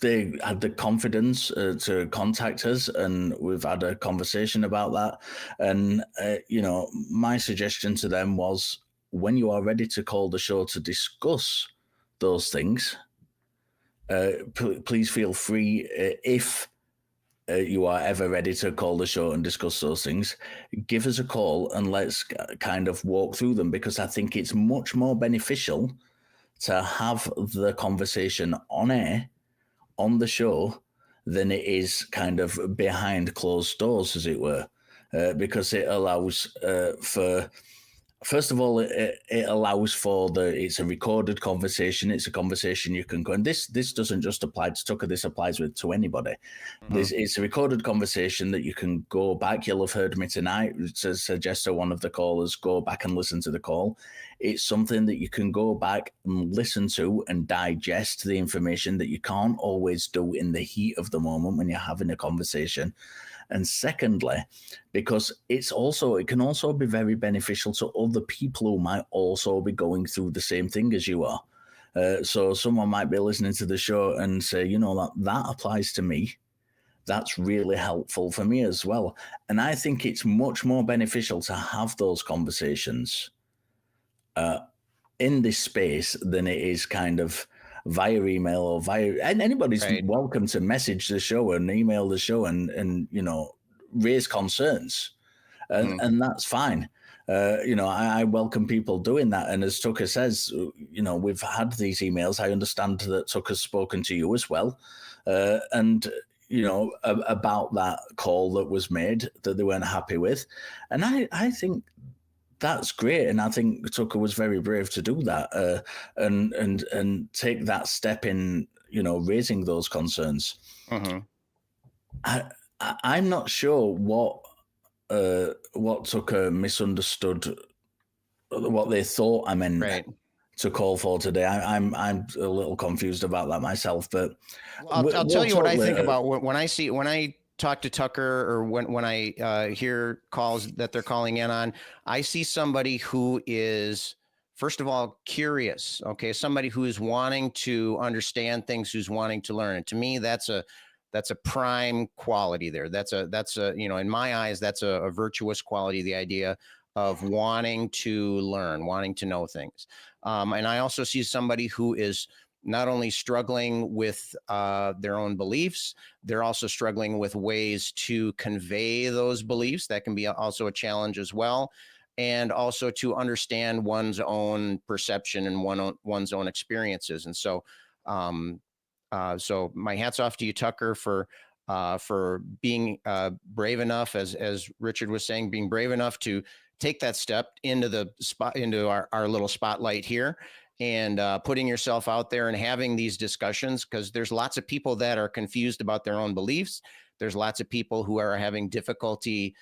they had the confidence to contact us, and we've had a conversation about that. And my suggestion to them was, when you are ready to call the show to discuss those things, please feel free, if you are ever ready to call the show and discuss those things, give us a call and let's kind of walk through them, because I think it's much more beneficial to have the conversation on air, on the show, than it is kind of behind closed doors, as it were, because it allows for... First of all, it allows for it's a recorded conversation. It's a conversation you can go, and this doesn't just apply to Tucker. This applies to anybody. It's a recorded conversation that you can go back. You'll have heard me tonight to suggest to one of the callers, go back and listen to the call. It's something that you can go back and listen to and digest the information that you can't always do in the heat of the moment when you're having a conversation. And secondly, because it can also be very beneficial to other people who might also be going through the same thing as you are. So someone might be listening to the show and say, that applies to me. That's really helpful for me as well. And I think it's much more beneficial to have those conversations in this space than it is kind of via email or and anybody's welcome to message the show and email the show and raise concerns, and that's fine. I welcome people doing that. And as Tucker says, we've had these emails. I understand that Tucker's spoken to you as well, and about that call that was made that they weren't happy with, and I think that's great, and I think Tucker was very brave to do that, and take that step in, raising those concerns. I'm not sure what Tucker misunderstood, what they thought I meant to call for today. I'm a little confused about that myself, but I'll tell you what I think about when I talk to Tucker, or when I hear calls that they're calling in on, I see somebody who is, first of all, curious. Okay. Somebody who is wanting to understand things, who's wanting to learn. And to me, that's a prime quality there. That's a, in my eyes, that's a virtuous quality, the idea of wanting to learn, wanting to know things. And I also see somebody who is not only struggling with their own beliefs, they're also struggling with ways to convey those beliefs. That can be also a challenge as well. And also to understand one's own perception and one's own experiences. And so, so my hat's off to you, Tucker, for being brave enough, as Richard was saying, being brave enough to take that step into our little spotlight here, and putting yourself out there and having these discussions, because there's lots of people that are confused about their own beliefs. There's lots of people who are having difficulty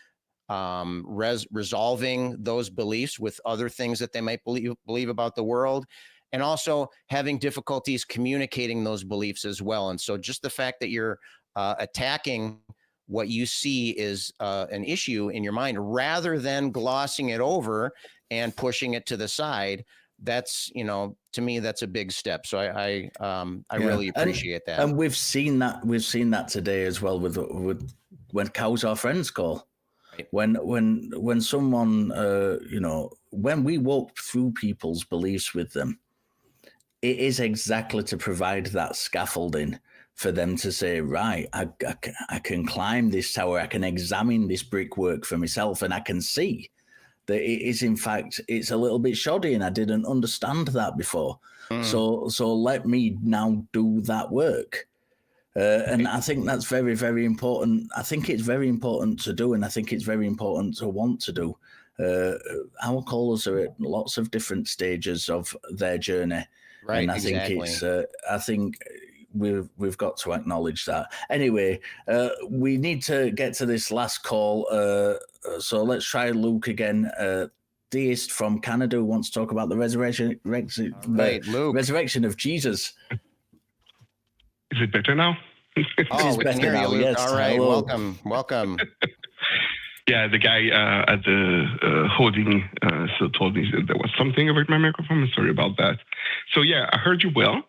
resolving those beliefs with other things that they might believe about the world, and also having difficulties communicating those beliefs as well. And so just the fact that you're attacking what you see is an issue in your mind, rather than glossing it over and pushing it to the side, that's, to me, that's a big step. So I really appreciate that. And we've seen that today as well with when Cows Are Friends call. Right. When someone, when we walk through people's beliefs with them, it is exactly to provide that scaffolding for them to say, right, I can climb this tower, I can examine this brickwork for myself, and I can see that it is, in fact, it's a little bit shoddy and I didn't understand that before. So let me now do that work. And I think that's very, very important. I think it's very important to do, and I think it's very important to want to do. Our callers are at lots of different stages of their journey. Right, and I think we've got to acknowledge that. Anyway, we need to get to this last call. So let's try Luke again. Deist from Canada who wants to talk about the resurrection of Jesus. Is it better now? Oh, we can hear you, Luke. Yes. All right, hello. Welcome. Yeah, the guy at the holding so told me that there was something about my microphone. I'm sorry about that. So yeah, I heard you well,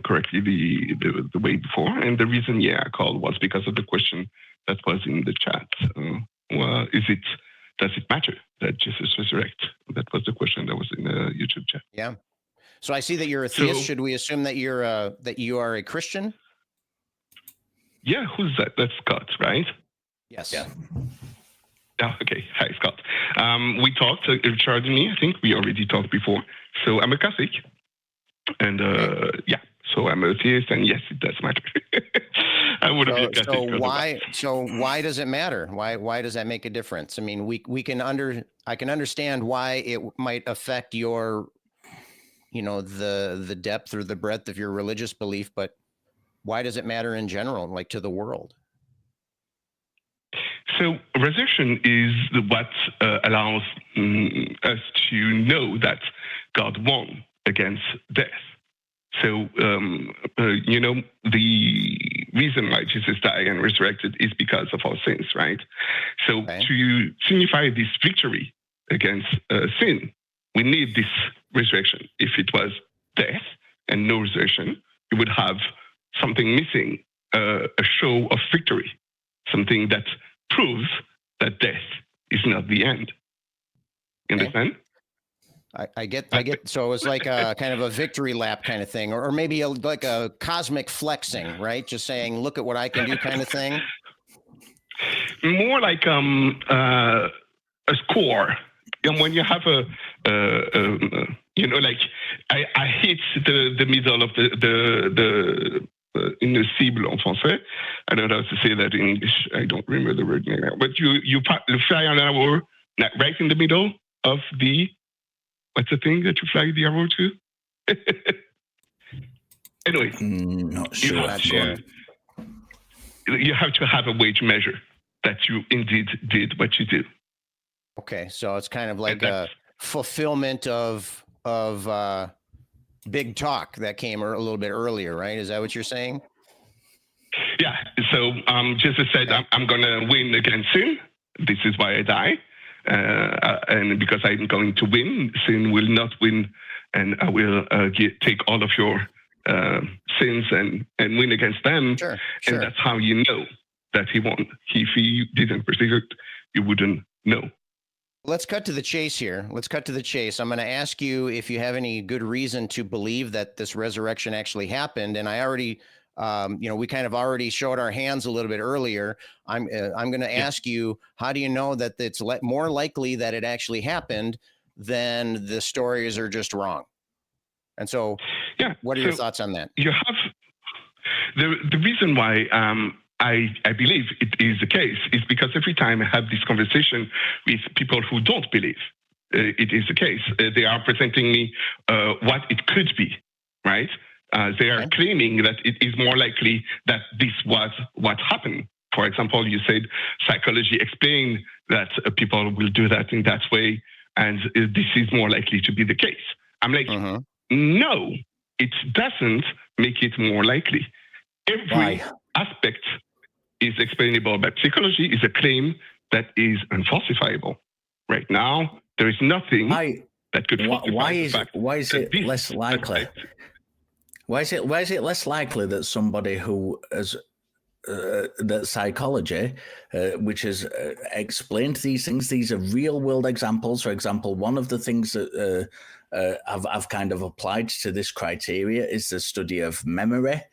correctly the way before, and the reason I called was because of the question that was in the chat. Well, does it matter that Jesus resurrected? That was the question that was in the YouTube chat. Yeah. So I see that you're a theist. Should we assume that you are a Christian? Yeah, who's that? That's Scott, right? Yes. Yeah. Oh, okay. Hi, Scott. We talked, Richard and me, I think we already talked before. So I'm a Catholic. And so I'm a theist, and yes, it does matter. I would have been Catholic. So why does it matter? Why does that make a difference? I mean, I can understand why it might affect your, the depth or the breadth of your religious belief, but why does it matter in general, like to the world? So resurrection is what allows us to know that God won against death. So, the reason why Jesus died and resurrected is because of our sins, right? So to signify this victory against sin, we need this resurrection. If it was death and no resurrection, you would have something missing, a show of victory, something that proves that death is not the end. You understand? I get. So it's like a kind of a victory lap kind of thing, or maybe like a cosmic flexing, right? Just saying, look at what I can do kind of thing. More like a score. And when you have like I hit the middle of the in the cible en français. I don't know how to say that in English. I don't remember the word now. But you fly an arrow right in the middle of the, what's the thing that you fly the arrow to? Anyway. Not sure. You have to have a way to measure that you indeed did what you do. Okay, so it's kind of like a fulfillment of big talk that came a little bit earlier, right? Is that what you're saying? Yeah. So Jesus said, I'm going to win against sin. This is why I die. And because I'm going to win, sin will not win. And I will take all of your sins and win against them. Sure. And that's how you know that he won. If he didn't persecute, you wouldn't know. Let's cut to the chase here. I'm going to ask you if you have any good reason to believe that this resurrection actually happened. And I already, we kind of already showed our hands a little bit earlier. I'm going to ask you, how do you know that it's more likely that it actually happened than the stories are just wrong? And so, what are your thoughts on that? You have the reason why I believe it is the case is because every time I have this conversation with people who don't believe it is the case, they are presenting me what it could be, right? They are claiming that it is more likely that this was what happened. For example, you said psychology explained that people will do that in that way, and this is more likely to be the case. I'm like, no, it doesn't make it more likely. Every aspect is explainable, but psychology is a claim that is unfalsifiable. Right now, there is nothing that could falsify the fact. Why is it less likely? Why is it less likely that somebody who has that psychology, which has explained these things, these are real world examples. For example, one of the things that I've kind of applied to this criteria is the study of memory.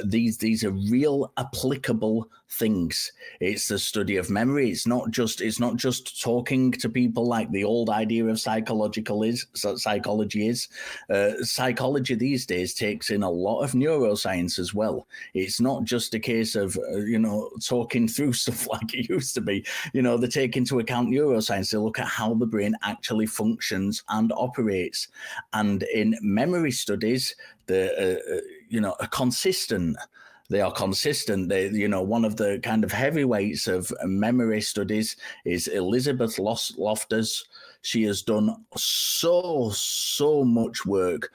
These are real applicable things. It's the study of memory. It's not just talking to people like the old idea of psychology is. Psychology these days takes in a lot of neuroscience as well. It's not just a case of talking through stuff like it used to be. They take into account neuroscience. They look at how the brain actually functions and operates. And in memory studies, are consistent. They are consistent. One of the kind of heavyweights of memory studies is Elizabeth Loftus. She has done so much work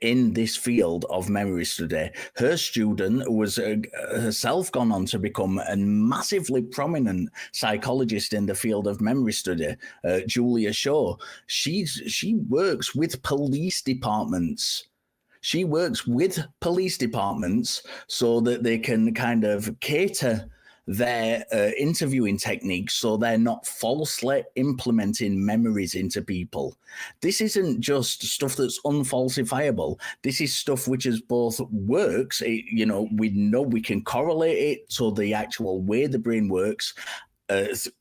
in this field of memory study. Her student was herself gone on to become a massively prominent psychologist in the field of memory study, Julia Shaw. She works with police departments. She works with police departments so that they can kind of cater their interviewing techniques so they're not falsely implementing memories into people. This isn't just stuff that's unfalsifiable. This is stuff which is both works, we know we can correlate it to the actual way the brain works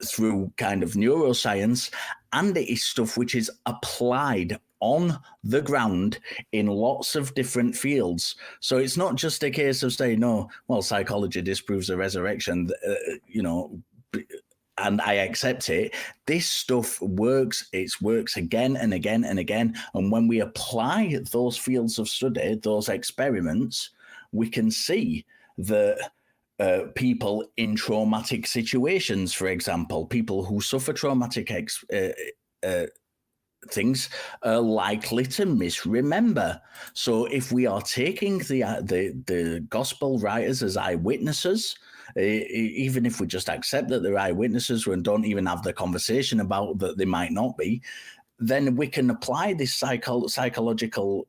through kind of neuroscience, and it is stuff which is applied on the ground in lots of different fields. So it's not just a case of saying, no, well, psychology disproves the resurrection, and I accept it. This stuff works. It works again and again and again. And when we apply those fields of study, those experiments, we can see that people in traumatic situations, for example, people who suffer traumatic things are likely to misremember. So if we are taking the gospel writers as eyewitnesses, even if we just accept that they're eyewitnesses and don't even have the conversation about that they might not be, then we can apply this psychological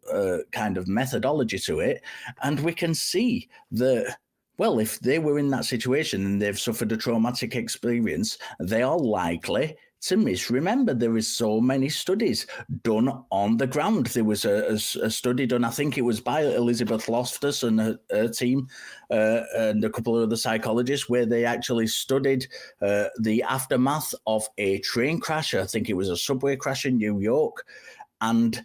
kind of methodology to it, and we can see that, well, if they were in that situation and they've suffered a traumatic experience, they are likely to misremember. There is so many studies done on the ground. There was a study done, I think it was by Elizabeth Loftus and her team and a couple of other psychologists, where they actually studied the aftermath of a train crash. I think it was a subway crash in New York. And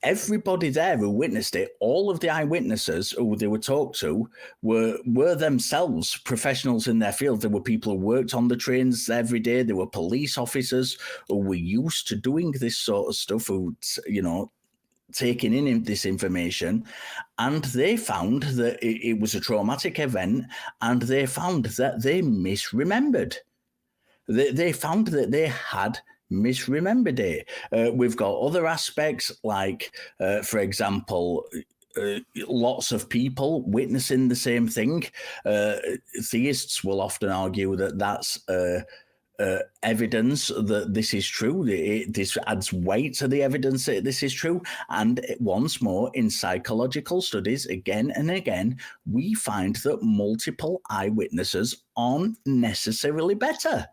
everybody there who witnessed it, all of the eyewitnesses who they were talked to were themselves professionals in their field. There were people who worked on the trains every day. There were police officers who were used to doing this sort of stuff, who, taking in this information. And they found that it was a traumatic event, and they found that they misremembered. They found that they had misremembered it. We've got other aspects like, for example, lots of people witnessing the same thing. Theists will often argue that that's evidence that this is true. This adds weight to the evidence that this is true. And once more, in psychological studies, again and again, we find that multiple eyewitnesses aren't necessarily better.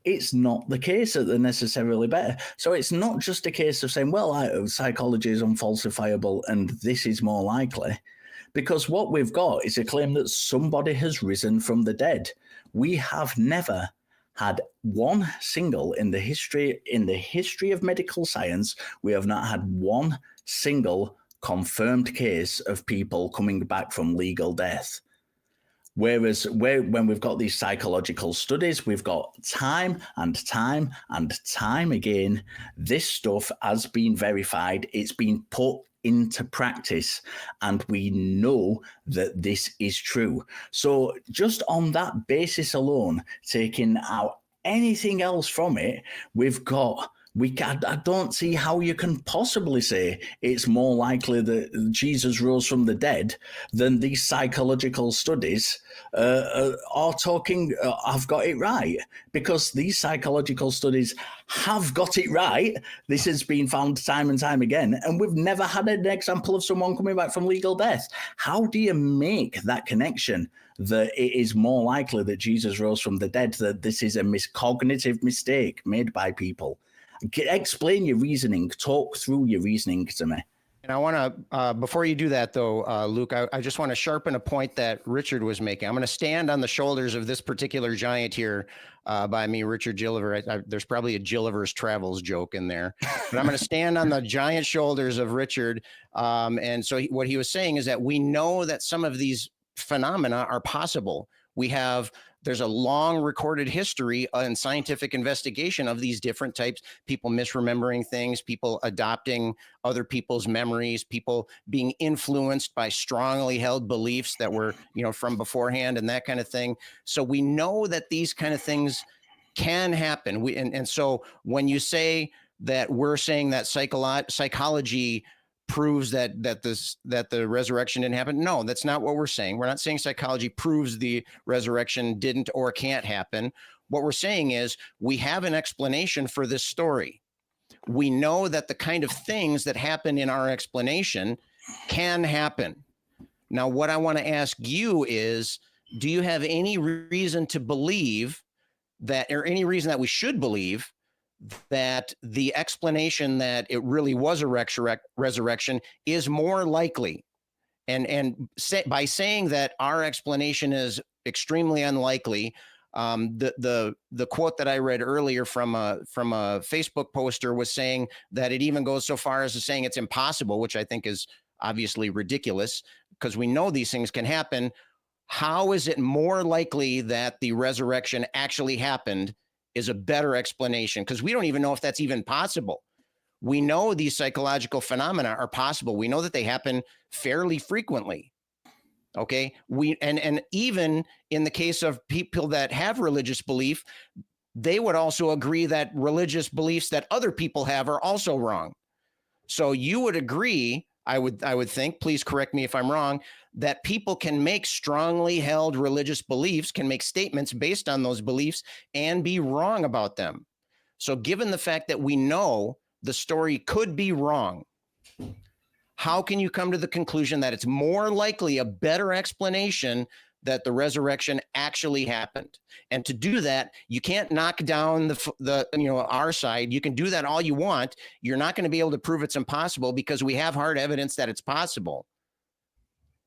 It's not the case that they're necessarily better. So it's not just a case of saying, well, psychology is unfalsifiable and this is more likely, because what we've got is a claim that somebody has risen from the dead. We have never had one single in the history of medical science, we have not had one single confirmed case of people coming back from legal death. Whereas when we've got these psychological studies, we've got time and time and time again, this stuff has been verified, it's been put into practice, and we know that this is true. So just on that basis alone, taking out anything else from it, I don't see how you can possibly say it's more likely that Jesus rose from the dead than these psychological studies are talking. I've got it right, because these psychological studies have got it right. This has been found time and time again, and we've never had an example of someone coming back from legal death. How do you make that connection that it is more likely that Jesus rose from the dead, that this is a cognitive mistake made by people? Explain your reasoning. Talk through your reasoning to me. And I want to, before you do that, though, Luke, I just want to sharpen a point that Richard was making. I'm going to stand on the shoulders of this particular giant here by me, Richard Gilliver. There's probably a Gilliver's Travels joke in there, but I'm going to stand on the giant shoulders of Richard. And so what he was saying is that we know that some of these phenomena are possible. There's a long recorded history and scientific investigation of these different types, people misremembering things, people adopting other people's memories, people being influenced by strongly held beliefs that were, from beforehand and that kind of thing. So we know that these kind of things can happen. And so when you say that we're saying that psychology proves that the resurrection didn't happen. No, that's not what we're saying. We're not saying psychology proves the resurrection didn't or can't happen. What we're saying is we have an explanation for this story. We know that the kind of things that happen in our explanation can happen. Now, what I want to ask you is, do you have any reason to believe that, or any reason that we should believe that the explanation that it really was a resurrection is more likely? By saying that our explanation is extremely unlikely, the quote that I read earlier from a Facebook poster was saying that it even goes so far as to saying it's impossible, which I think is obviously ridiculous, because we know these things can happen. How is it more likely that the resurrection actually happened is a better explanation, because we don't even know if that's even possible. We know these psychological phenomena are possible. We know that they happen fairly frequently. Okay. And even in the case of people that have religious belief, they would also agree that religious beliefs that other people have are also wrong. So you would agree, I would think, please correct me if I'm wrong, that people can make strongly held religious beliefs, can make statements based on those beliefs and be wrong about them. So given the fact that we know the story could be wrong, how can you come to the conclusion that it's more likely, a better explanation, that the resurrection actually happened? And to do that, you can't knock down our side. You can do that all you want. You're not going to be able to prove it's impossible, because we have hard evidence that it's possible.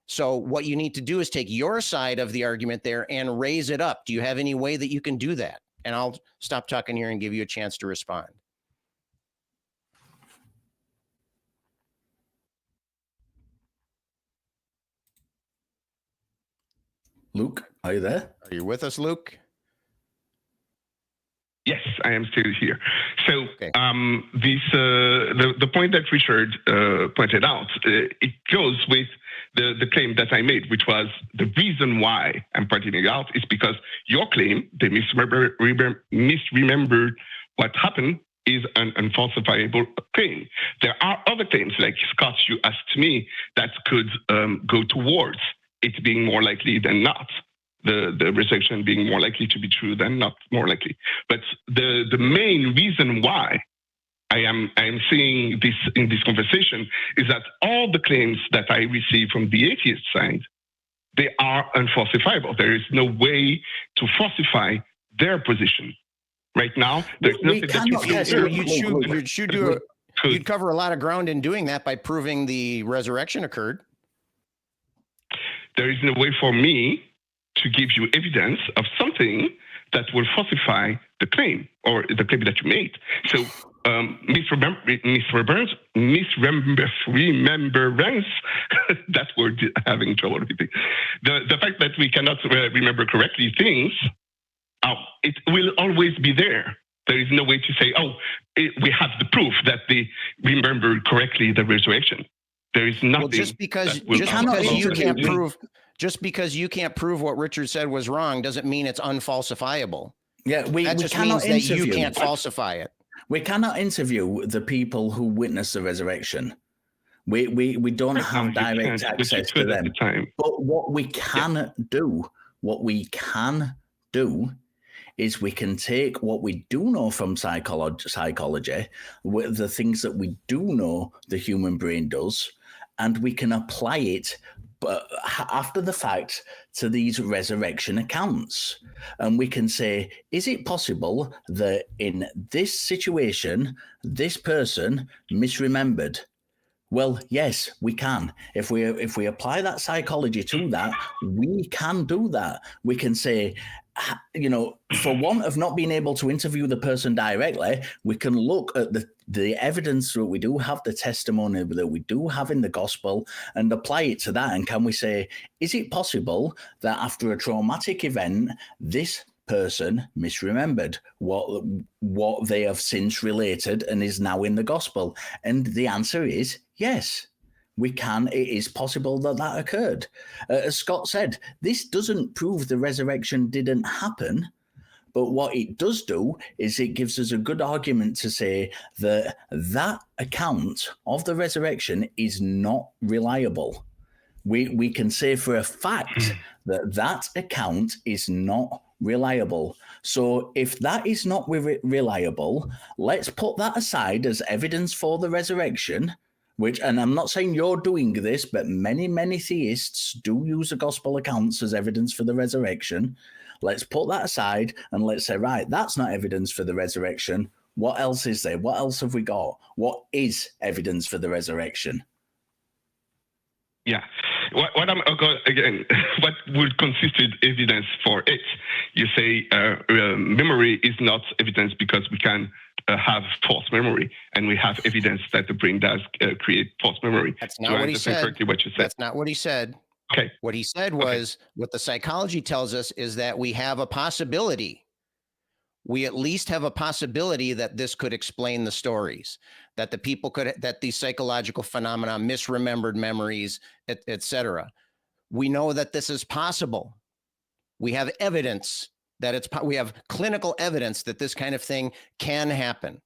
So what you need to do is take your side of the argument there and raise it up. Do you have any way that you can do that? And I'll stop talking here and give you a chance to respond. Luke, are you there? Are you with us, Luke? Yes, I am still here. So Okay. The point that Richard pointed out, it goes with the claim that I made, which was the reason why I'm pointing it out is because your claim, they misremembered what happened, is an unfalsifiable claim. There are other claims, like Scott, you asked me, that could go towards it being more likely than not. The resurrection being more likely to be true than not more likely. But the main reason why I am seeing this in this conversation is that all the claims that I receive from the atheist side, they are unfalsifiable. There is no way to falsify their position. Right now, there's nothing that you can do. You'd cover a lot of ground in doing that by proving the resurrection occurred. There is no way for me to give you evidence of something that will falsify the claim or the claim that you made. So misremembrance, that word having trouble repeating. The fact that we cannot remember correctly things, it will always be there. There is no way to say, we have the proof that they remembered correctly the resurrection. There is nothing. Well, just because you can't prove what Richard said was wrong doesn't mean it's unfalsifiable. Yeah, that just means that you can't falsify it. We cannot interview the people who witnessed the resurrection. We don't have direct access to them. But what we can do is we can take what we do know from psychology, with the things that we do know the human brain does, and we can apply it after the fact to these resurrection accounts. And we can say, is it possible that in this situation, this person misremembered? Well, yes, we can. If we apply that psychology to that, we can do that. We can say, for want of not being able to interview the person directly, we can look at the evidence that we do have, the testimony that we do have in the gospel, and apply it to that. And can we say, is it possible that after a traumatic event, this person misremembered what they have since related and is now in the gospel? And the answer is yes. We can. It is possible that occurred. As Scott said, this doesn't prove the resurrection didn't happen, But what it does do is it gives us a good argument to say that that account of the resurrection is not reliable. We can say for a fact that that account is not reliable. So if that is not reliable, let's put that aside as evidence for the resurrection, which, and I'm not saying you're doing this, but many, many theists do use the gospel accounts as evidence for the resurrection. Let's put that aside and let's say, right, that's not evidence for the resurrection. What else is there? What else have we got? What is evidence for the resurrection? Yeah. What I'm again, what would constitute evidence for it? You say memory is not evidence because we can have false memory, and we have evidence that the brain does create false memory. That's not what he said. Correctly what you said. That's not what he said. Okay. What he said was, what the psychology tells us is that we have a possibility. We at least have a possibility that this could explain the stories, that the people could, that these psychological phenomena, misremembered memories, et cetera. We know that this is possible. We have evidence that we have clinical evidence that this kind of thing can happen.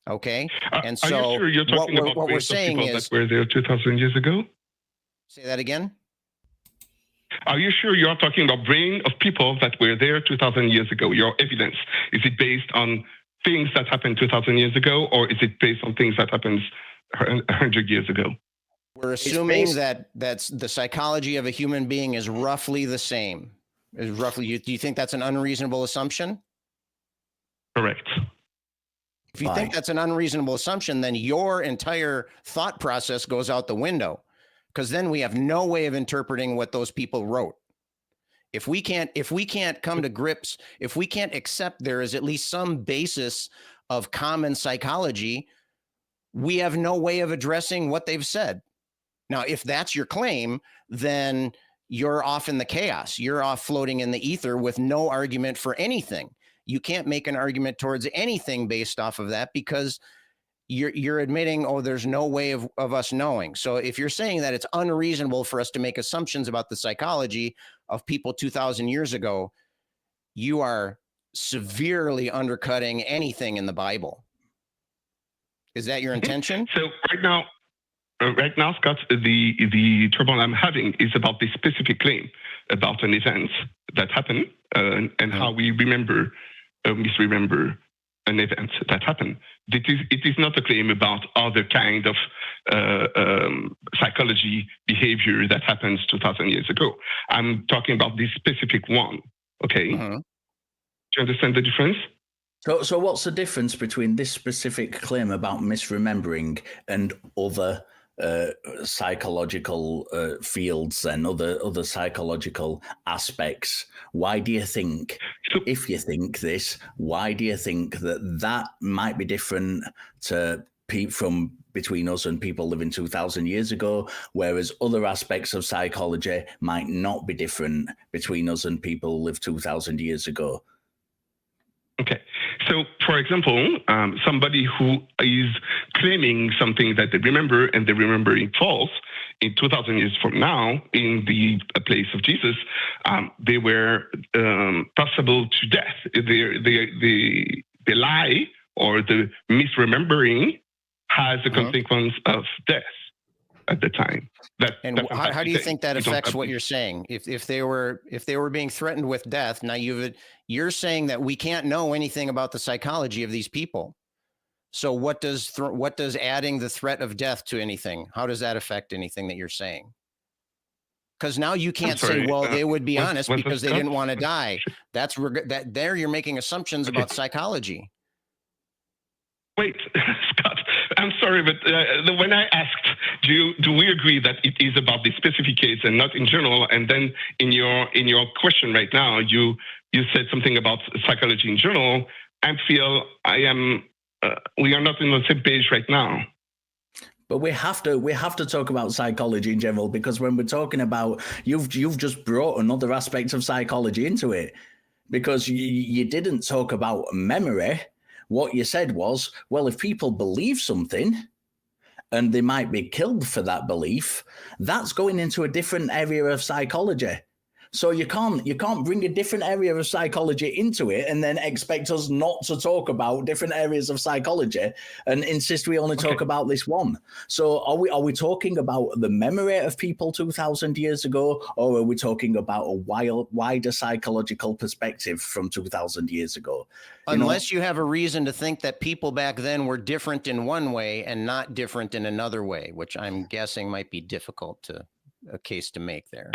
Okay. And so are you sure you're talking about what we're saying is, that were there 2,000 years ago? Say that again. Are you sure you're talking about brain of people that were there 2,000 years ago? Your evidence, is it based on things that happened 2,000 years ago, or is it based on things that happened 100 years ago? We're assuming that that's the psychology of a human being is roughly the same. Is roughly. Do you think that's an unreasonable assumption? Correct. If you think that's an unreasonable assumption, then your entire thought process goes out the window, because then we have no way of interpreting what those people wrote. If we can't come to grips, if we can't accept there is at least some basis of common psychology, we have no way of addressing what they've said. Now, if that's your claim, then you're off in the chaos. You're off floating in the ether with no argument for anything. You can't make an argument towards anything based off of that, because you're admitting, oh, there's no way of us knowing. So if you're saying that it's unreasonable for us to make assumptions about the psychology of people 2,000 years ago, you are severely undercutting anything in the Bible. Is that your intention? So right now, Scott, the trouble I'm having is about the specific claim about an event that happened and how we remember, misremember an event that happened. It is not a claim about other kind of psychology behavior that happens 2,000 years ago. I'm talking about this specific one. Okay. Do you understand the difference? So what's the difference between this specific claim about misremembering and other psychological fields and other psychological aspects? Why do you think, if you think this, why do you think that might be different from between us and people living 2,000 years ago, whereas other aspects of psychology might not be different between us and people who lived 2,000 years ago? Okay. So, for example, somebody who is claiming something that they remember and they're remembering false, in 2,000 years from now, in the place of Jesus, they were possible to death. The lie or the misremembering has a consequence of death at the time. How do you think that affects what you're saying? If they were being threatened with death, now you're saying that we can't know anything about the psychology of these people. So what does adding the threat of death to anything? How does that affect anything that you're saying? Because now you can't say, well, they would be honest because they didn't want to die. There you're making assumptions about psychology. Wait, Scott, I'm sorry, but when I asked, do we agree that it is about the specific case and not in general? And then in your question right now, you said something about psychology in general. I feel we are not on the same page right now. But we have to talk about psychology in general, because when we're talking about, you've just brought another aspect of psychology into it, because you didn't talk about memory. What you said was, well, if people believe something and they might be killed for that belief, that's going into a different area of psychology. So you can't bring a different area of psychology into it and then expect us not to talk about different areas of psychology and insist we only talk about this one. So are we talking about the memory of people 2,000 years ago, or are we talking about a wider psychological perspective from 2,000 years ago? Unless you have a reason to think that people back then were different in one way and not different in another way, which I'm guessing might be difficult a case to make there.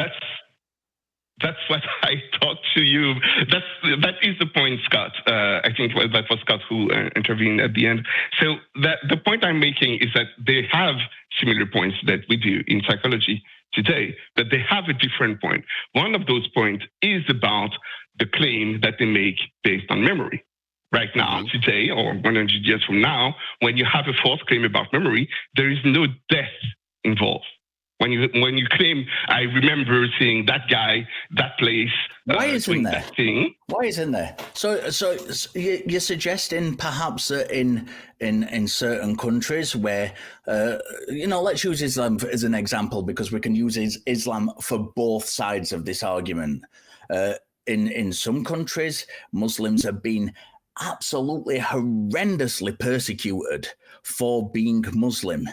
That's what I talked to you. That is the point, Scott. I think that was Scott who intervened at the end. So the point I'm making is that they have similar points that we do in psychology today, but they have a different point. One of those points is about the claim that they make based on memory. Right now, today, or 100 years from now, when you have a false claim about memory, there is no death involved. When you claim, I remember seeing that guy, that place, why isn't there? That thing. Why isn't there? So you're suggesting perhaps that in certain countries where, let's use Islam as an example because we can use Islam for both sides of this argument. In some countries, Muslims have been absolutely horrendously persecuted for being Muslim.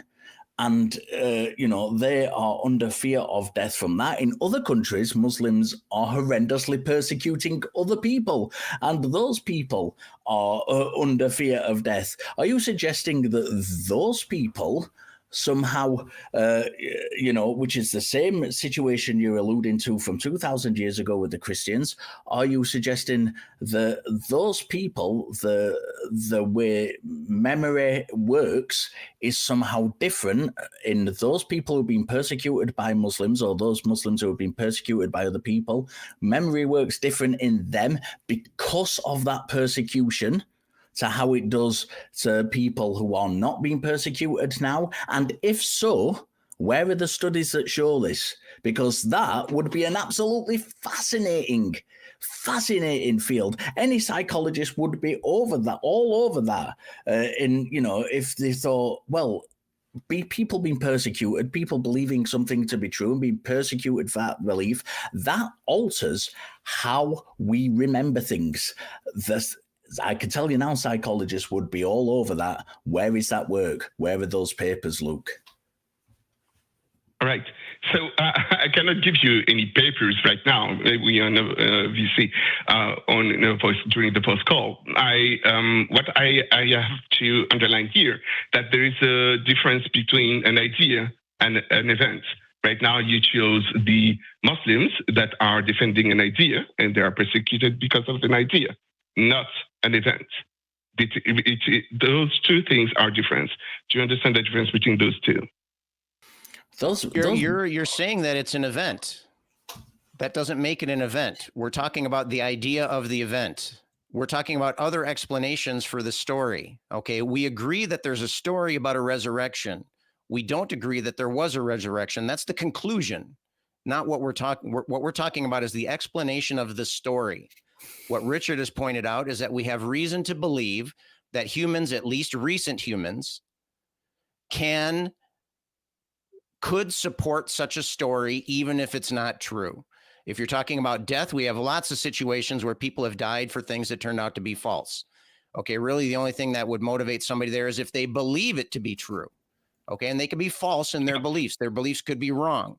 And, they are under fear of death from that. In other countries, Muslims are horrendously persecuting other people, and those people are under fear of death. Are you suggesting that those people somehow, which is the same situation you're alluding to from 2,000 years ago with the Christians, are you suggesting that those people, the way memory works is somehow different in those people who've been persecuted by Muslims or those Muslims who have been persecuted by other people? Memory works different in them because of that persecution to how it does to people who are not being persecuted now? And if so, where are the studies that show this? Because that would be an absolutely fascinating field. Any psychologist would be all over that. If they thought, well, people being persecuted, people believing something to be true and being persecuted for that belief, that alters how we remember things. I can tell you now, psychologists would be all over that. Where is that work? Where are those papers, Luke? All right. So I cannot give you any papers right now. We are VC during the post call. What I have to underline here that there is a difference between an idea and an event. Right now, you chose the Muslims that are defending an idea, and they are persecuted because of an idea, not an event. Those two things are different. Do you understand the difference between those two? You're saying that it's an event. That doesn't make it an event. We're talking about the idea of the event. We're talking about other explanations for the story. Okay, we agree that there's a story about a resurrection. We don't agree that there was a resurrection. That's the conclusion, not what we're talking. What we're talking about is the explanation of the story. What Richard has pointed out is that we have reason to believe that humans, at least recent humans, could support such a story, even if it's not true. If you're talking about death, we have lots of situations where people have died for things that turned out to be false. Okay, really the only thing that would motivate somebody there is if they believe it to be true. Okay, and they could be false in their beliefs. Their beliefs could be wrong.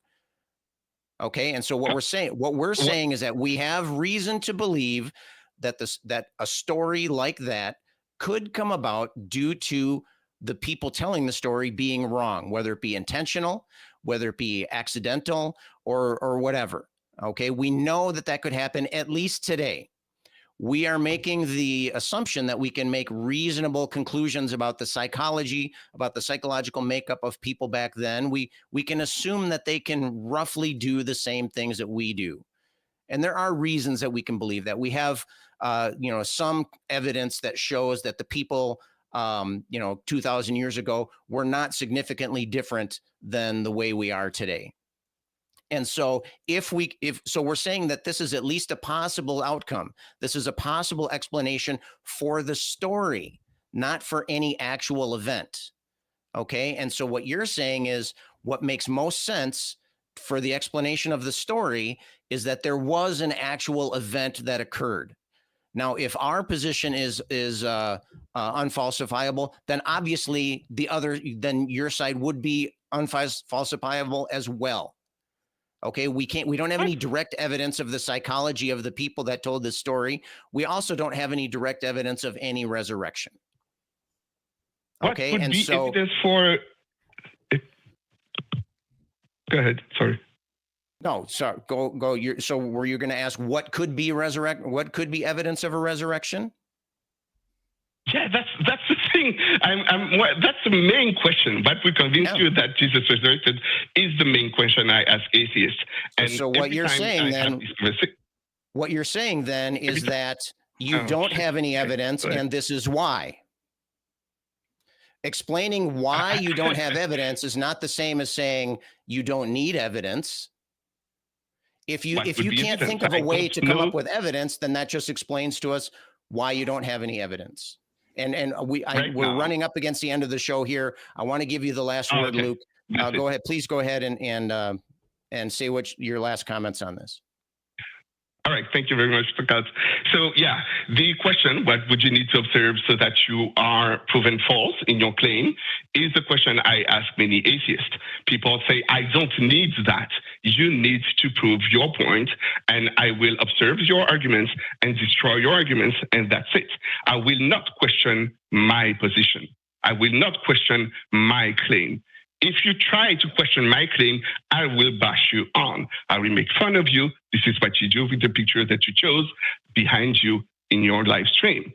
Okay, and so what we're saying is that we have reason to believe that that a story like that could come about due to the people telling the story being wrong, whether it be intentional, whether it be accidental, or whatever. Okay, we know that could happen at least today. We are making the assumption that we can make reasonable conclusions about the psychology, about the psychological makeup of people back then. We can assume that they can roughly do the same things that we do. And there are reasons that we can believe that. We have, some evidence that shows that the people, 2,000 years ago were not significantly different than the way we are today. And so so we're saying that this is at least a possible outcome. This is a possible explanation for the story, not for any actual event. Okay. And so what you're saying is what makes most sense for the explanation of the story is that there was an actual event that occurred. Now, if our position is unfalsifiable, then obviously then your side would be unfalsifiable as well. Okay, we don't have any direct evidence of the psychology of the people that told this story. We also don't have any direct evidence of any resurrection. Okay, what would and be so evidence for? Go ahead. Sorry. no, sorry, go. So were you going to ask what could be what could be evidence of a resurrection? Yeah, that's the thing. That's the main question. What will convince you that Jesus resurrected is the main question I ask atheists. And so what you're saying then is that you don't have any evidence, and this is why. Explaining why you don't have evidence is not the same as saying you don't need evidence. If you can't think of a way to come up with evidence, then that just explains to us why you don't have any evidence. And we're running up against the end of the show here. I want to give you the last word, Luke. Go ahead. Please go ahead and say your last comments on this. All right. Thank you very much, Scott. So, yeah, the question, what would you need to observe so that you are proven false in your claim, is the question I ask many atheists. People say, I don't need that. You need to prove your point, and I will observe your arguments and destroy your arguments, and that's it. I will not question my position. I will not question my claim. If you try to question my claim, I will bash you on. I will make fun of you. This is what you do with the picture that you chose behind you in your live stream.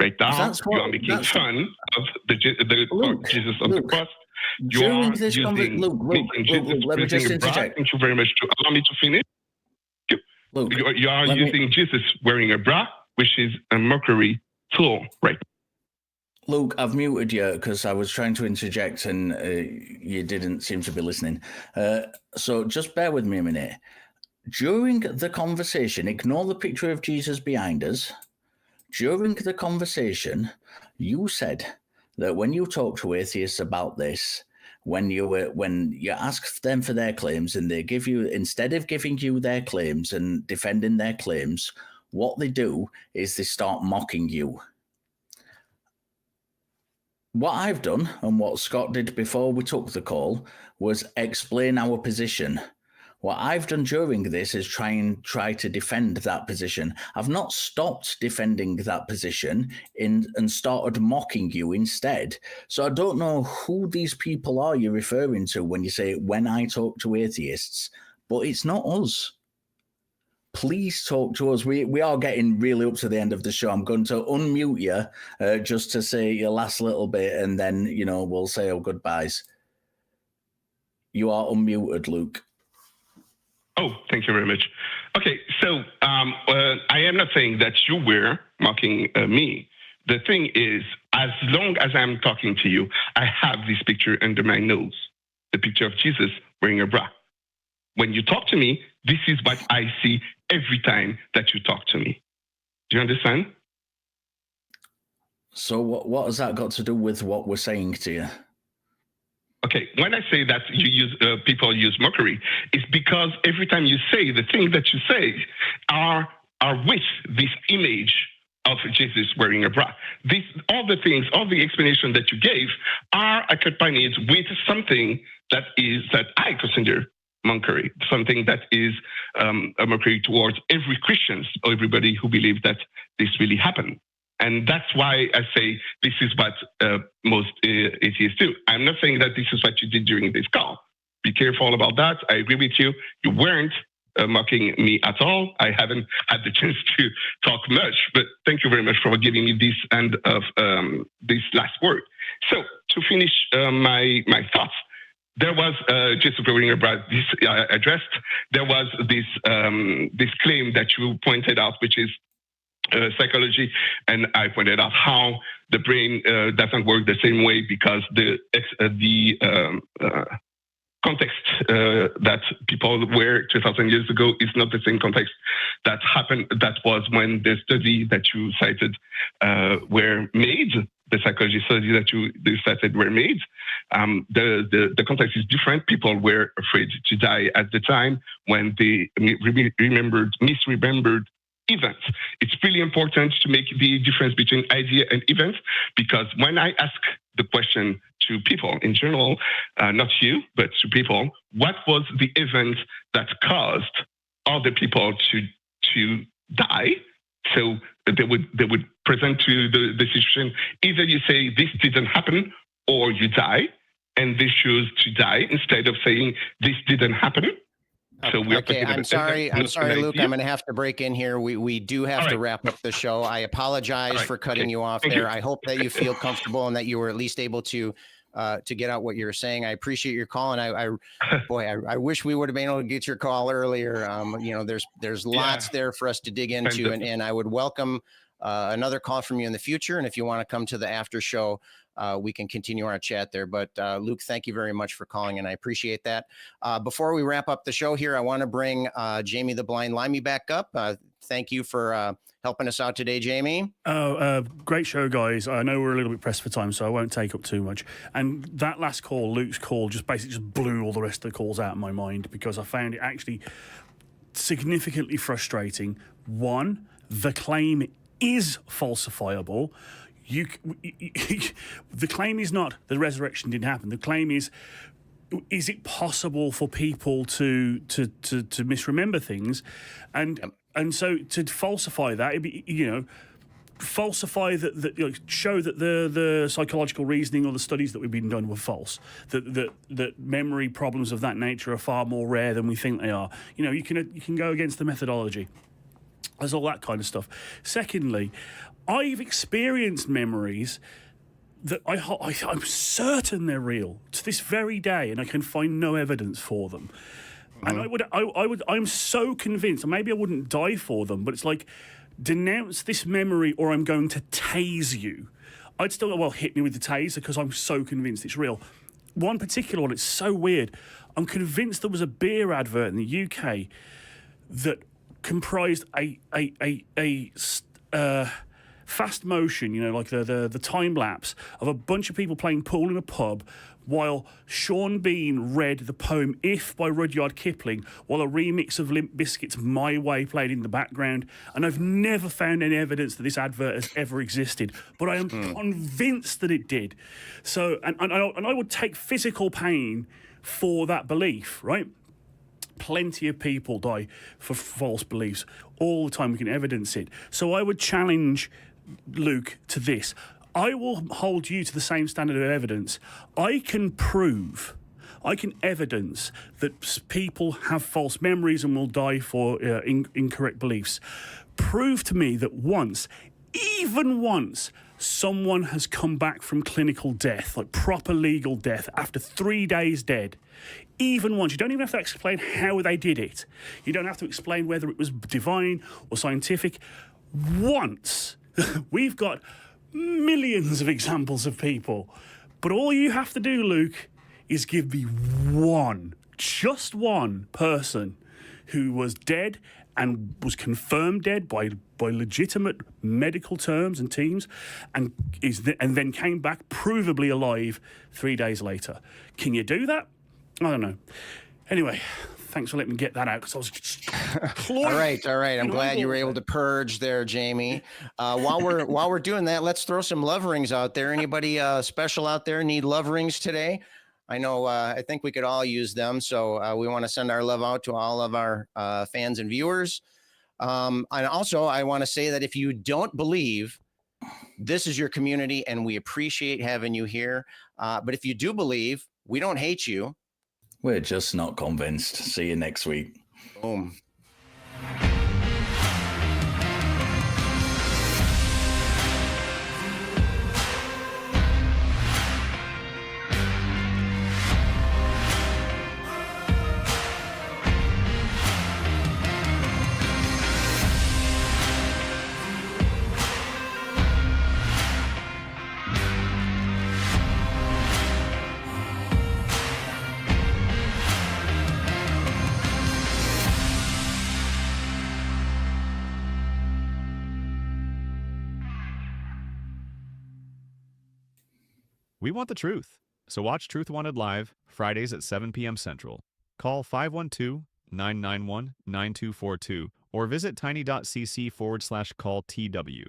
Right now, you are making fun of Jesus on the cross. You are using Luke, let me just interject. Thank you very much to allow me to finish. Luke, you are using Jesus wearing a bra, which is a mockery tool, right? Luke, I've muted you because I was trying to interject and you didn't seem to be listening. So just bear with me a minute. During the conversation, ignore the picture of Jesus behind us. During the conversation, you said that when you talk to atheists about this, when you ask them for their claims and they give you, instead of giving you their claims and defending their claims, what they do is they start mocking you. What I've done and what Scott did before we took the call was explain our position. What I've done during this is try to defend that position. I've not stopped defending that position and started mocking you instead. So I don't know who these people are you're referring to when you say, when I talk to atheists, but it's not us. Please talk to us. We are getting really up to the end of the show. I'm going to unmute you just to say your last little bit, and then, we'll say our goodbyes. You are unmuted, Luke. Oh, thank you very much. Okay, so I am not saying that you were mocking me. The thing is, as long as I'm talking to you, I have this picture under my nose, the picture of Jesus wearing a bra. When you talk to me, this is what I see every time that you talk to me. Do you understand? So what has that got to do with what we're saying to you? Okay, when I say that people use mockery, it's because every time you say the thing that you say are with this image of Jesus wearing a bra. All the explanation that you gave are accompanied with something that I consider mockery, something that is a mockery towards every Christian or everybody who believes that this really happened. And that's why I say this is what most atheists do. I'm not saying that this is what you did during this call. Be careful about that. I agree with you. You weren't mocking me at all. I haven't had the chance to talk much, but thank you very much for giving me this end of this last word. So to finish my thoughts, there was just going about this addressed. There was this claim that you pointed out, which is psychology, and I pointed out how the brain doesn't work the same way because the context that people were 2,000 years ago is not the same context that happened. That was when the study that you cited were made. the psychology study that you started were made, the context is different. People were afraid to die at the time when they misremembered events. It's really important to make the difference between idea and events, because when I ask the question to people in general, not you, but to people, what was the event that caused other people to die? So they would present to the situation, either you say this didn't happen or you die, and they choose to die instead of saying this didn't happen. So we okay, I'm sorry, Luke. I'm going to have to break in here. We do have to wrap up the show. I apologize for cutting you off there. I hope that you feel comfortable and that you were at least able to get out what you were saying. I appreciate your call, and I wish we would have been able to get your call earlier. There's lots there for us to dig into, and I would welcome another call from you in the future. And if you want to come to the after show, we can continue our chat there. But Luke, thank you very much for calling, and I appreciate that. Before we wrap up the show here, I want to bring Jamie the Blind Limey back up. Thank you for helping us out today, Jamie. Great show, guys. I know we're a little bit pressed for time, so I won't take up too much. And that last call, Luke's call, just blew all the rest of the calls out of my mind, because I found it actually significantly frustrating. One, the claim is falsifiable. The claim is not the resurrection didn't happen. The claim is it possible for people to misremember things, and so to falsify that, it'd be, falsify that, show that the psychological reasoning or the studies that we've been done were false. That memory problems of that nature are far more rare than we think they are. You can go against the methodology. There's all that kind of stuff. Secondly, I've experienced memories that I'm certain they're real to this very day, and I can find no evidence for them. And I'm so convinced, and maybe I wouldn't die for them, but it's like, denounce this memory or I'm going to tase you. I'd still go, well, hit me with the taser, because I'm so convinced it's real. One particular one, it's so weird. I'm convinced there was a beer advert in the UK that comprised a fast motion, like the time lapse of a bunch of people playing pool in a pub, while Sean Bean read the poem If by Rudyard Kipling, while a remix of Limp Bizkit's My Way played in the background. And I've never found any evidence that this advert has ever existed, but I am convinced that it did. So, and I would take physical pain for that belief, right? Plenty of people die for false beliefs all the time. We can evidence it. So I would challenge Luke to this. I will hold you to the same standard of evidence. I can evidence that people have false memories and will die for incorrect beliefs. Prove to me that even once, someone has come back from clinical death, like proper legal death, after 3 days dead. Even once. You don't even have to explain how they did it. You don't have to explain whether it was divine or scientific. Once. We've got millions of examples of people. But all you have to do, Luke, is give me just one person who was dead and was confirmed dead by legitimate medical terms and teams, and then came back provably alive 3 days later. Can you do that? I don't know. Anyway, thanks for letting me get that out, because I was just all right. I'm glad you were able to purge there, Jamie. While we're doing that, let's throw some love rings out there. Anybody special out there need love rings today? I know. I think we could all use them. So we want to send our love out to all of our fans and viewers. And also, I want to say that if you don't believe, this is your community, and we appreciate having you here. But if you do believe, we don't hate you. We're just not convinced. See you next week. Boom. We want the truth. So watch Truth Wanted live, Fridays at 7 p.m. Central. Call 512-991-9242 or visit tiny.cc/call TW.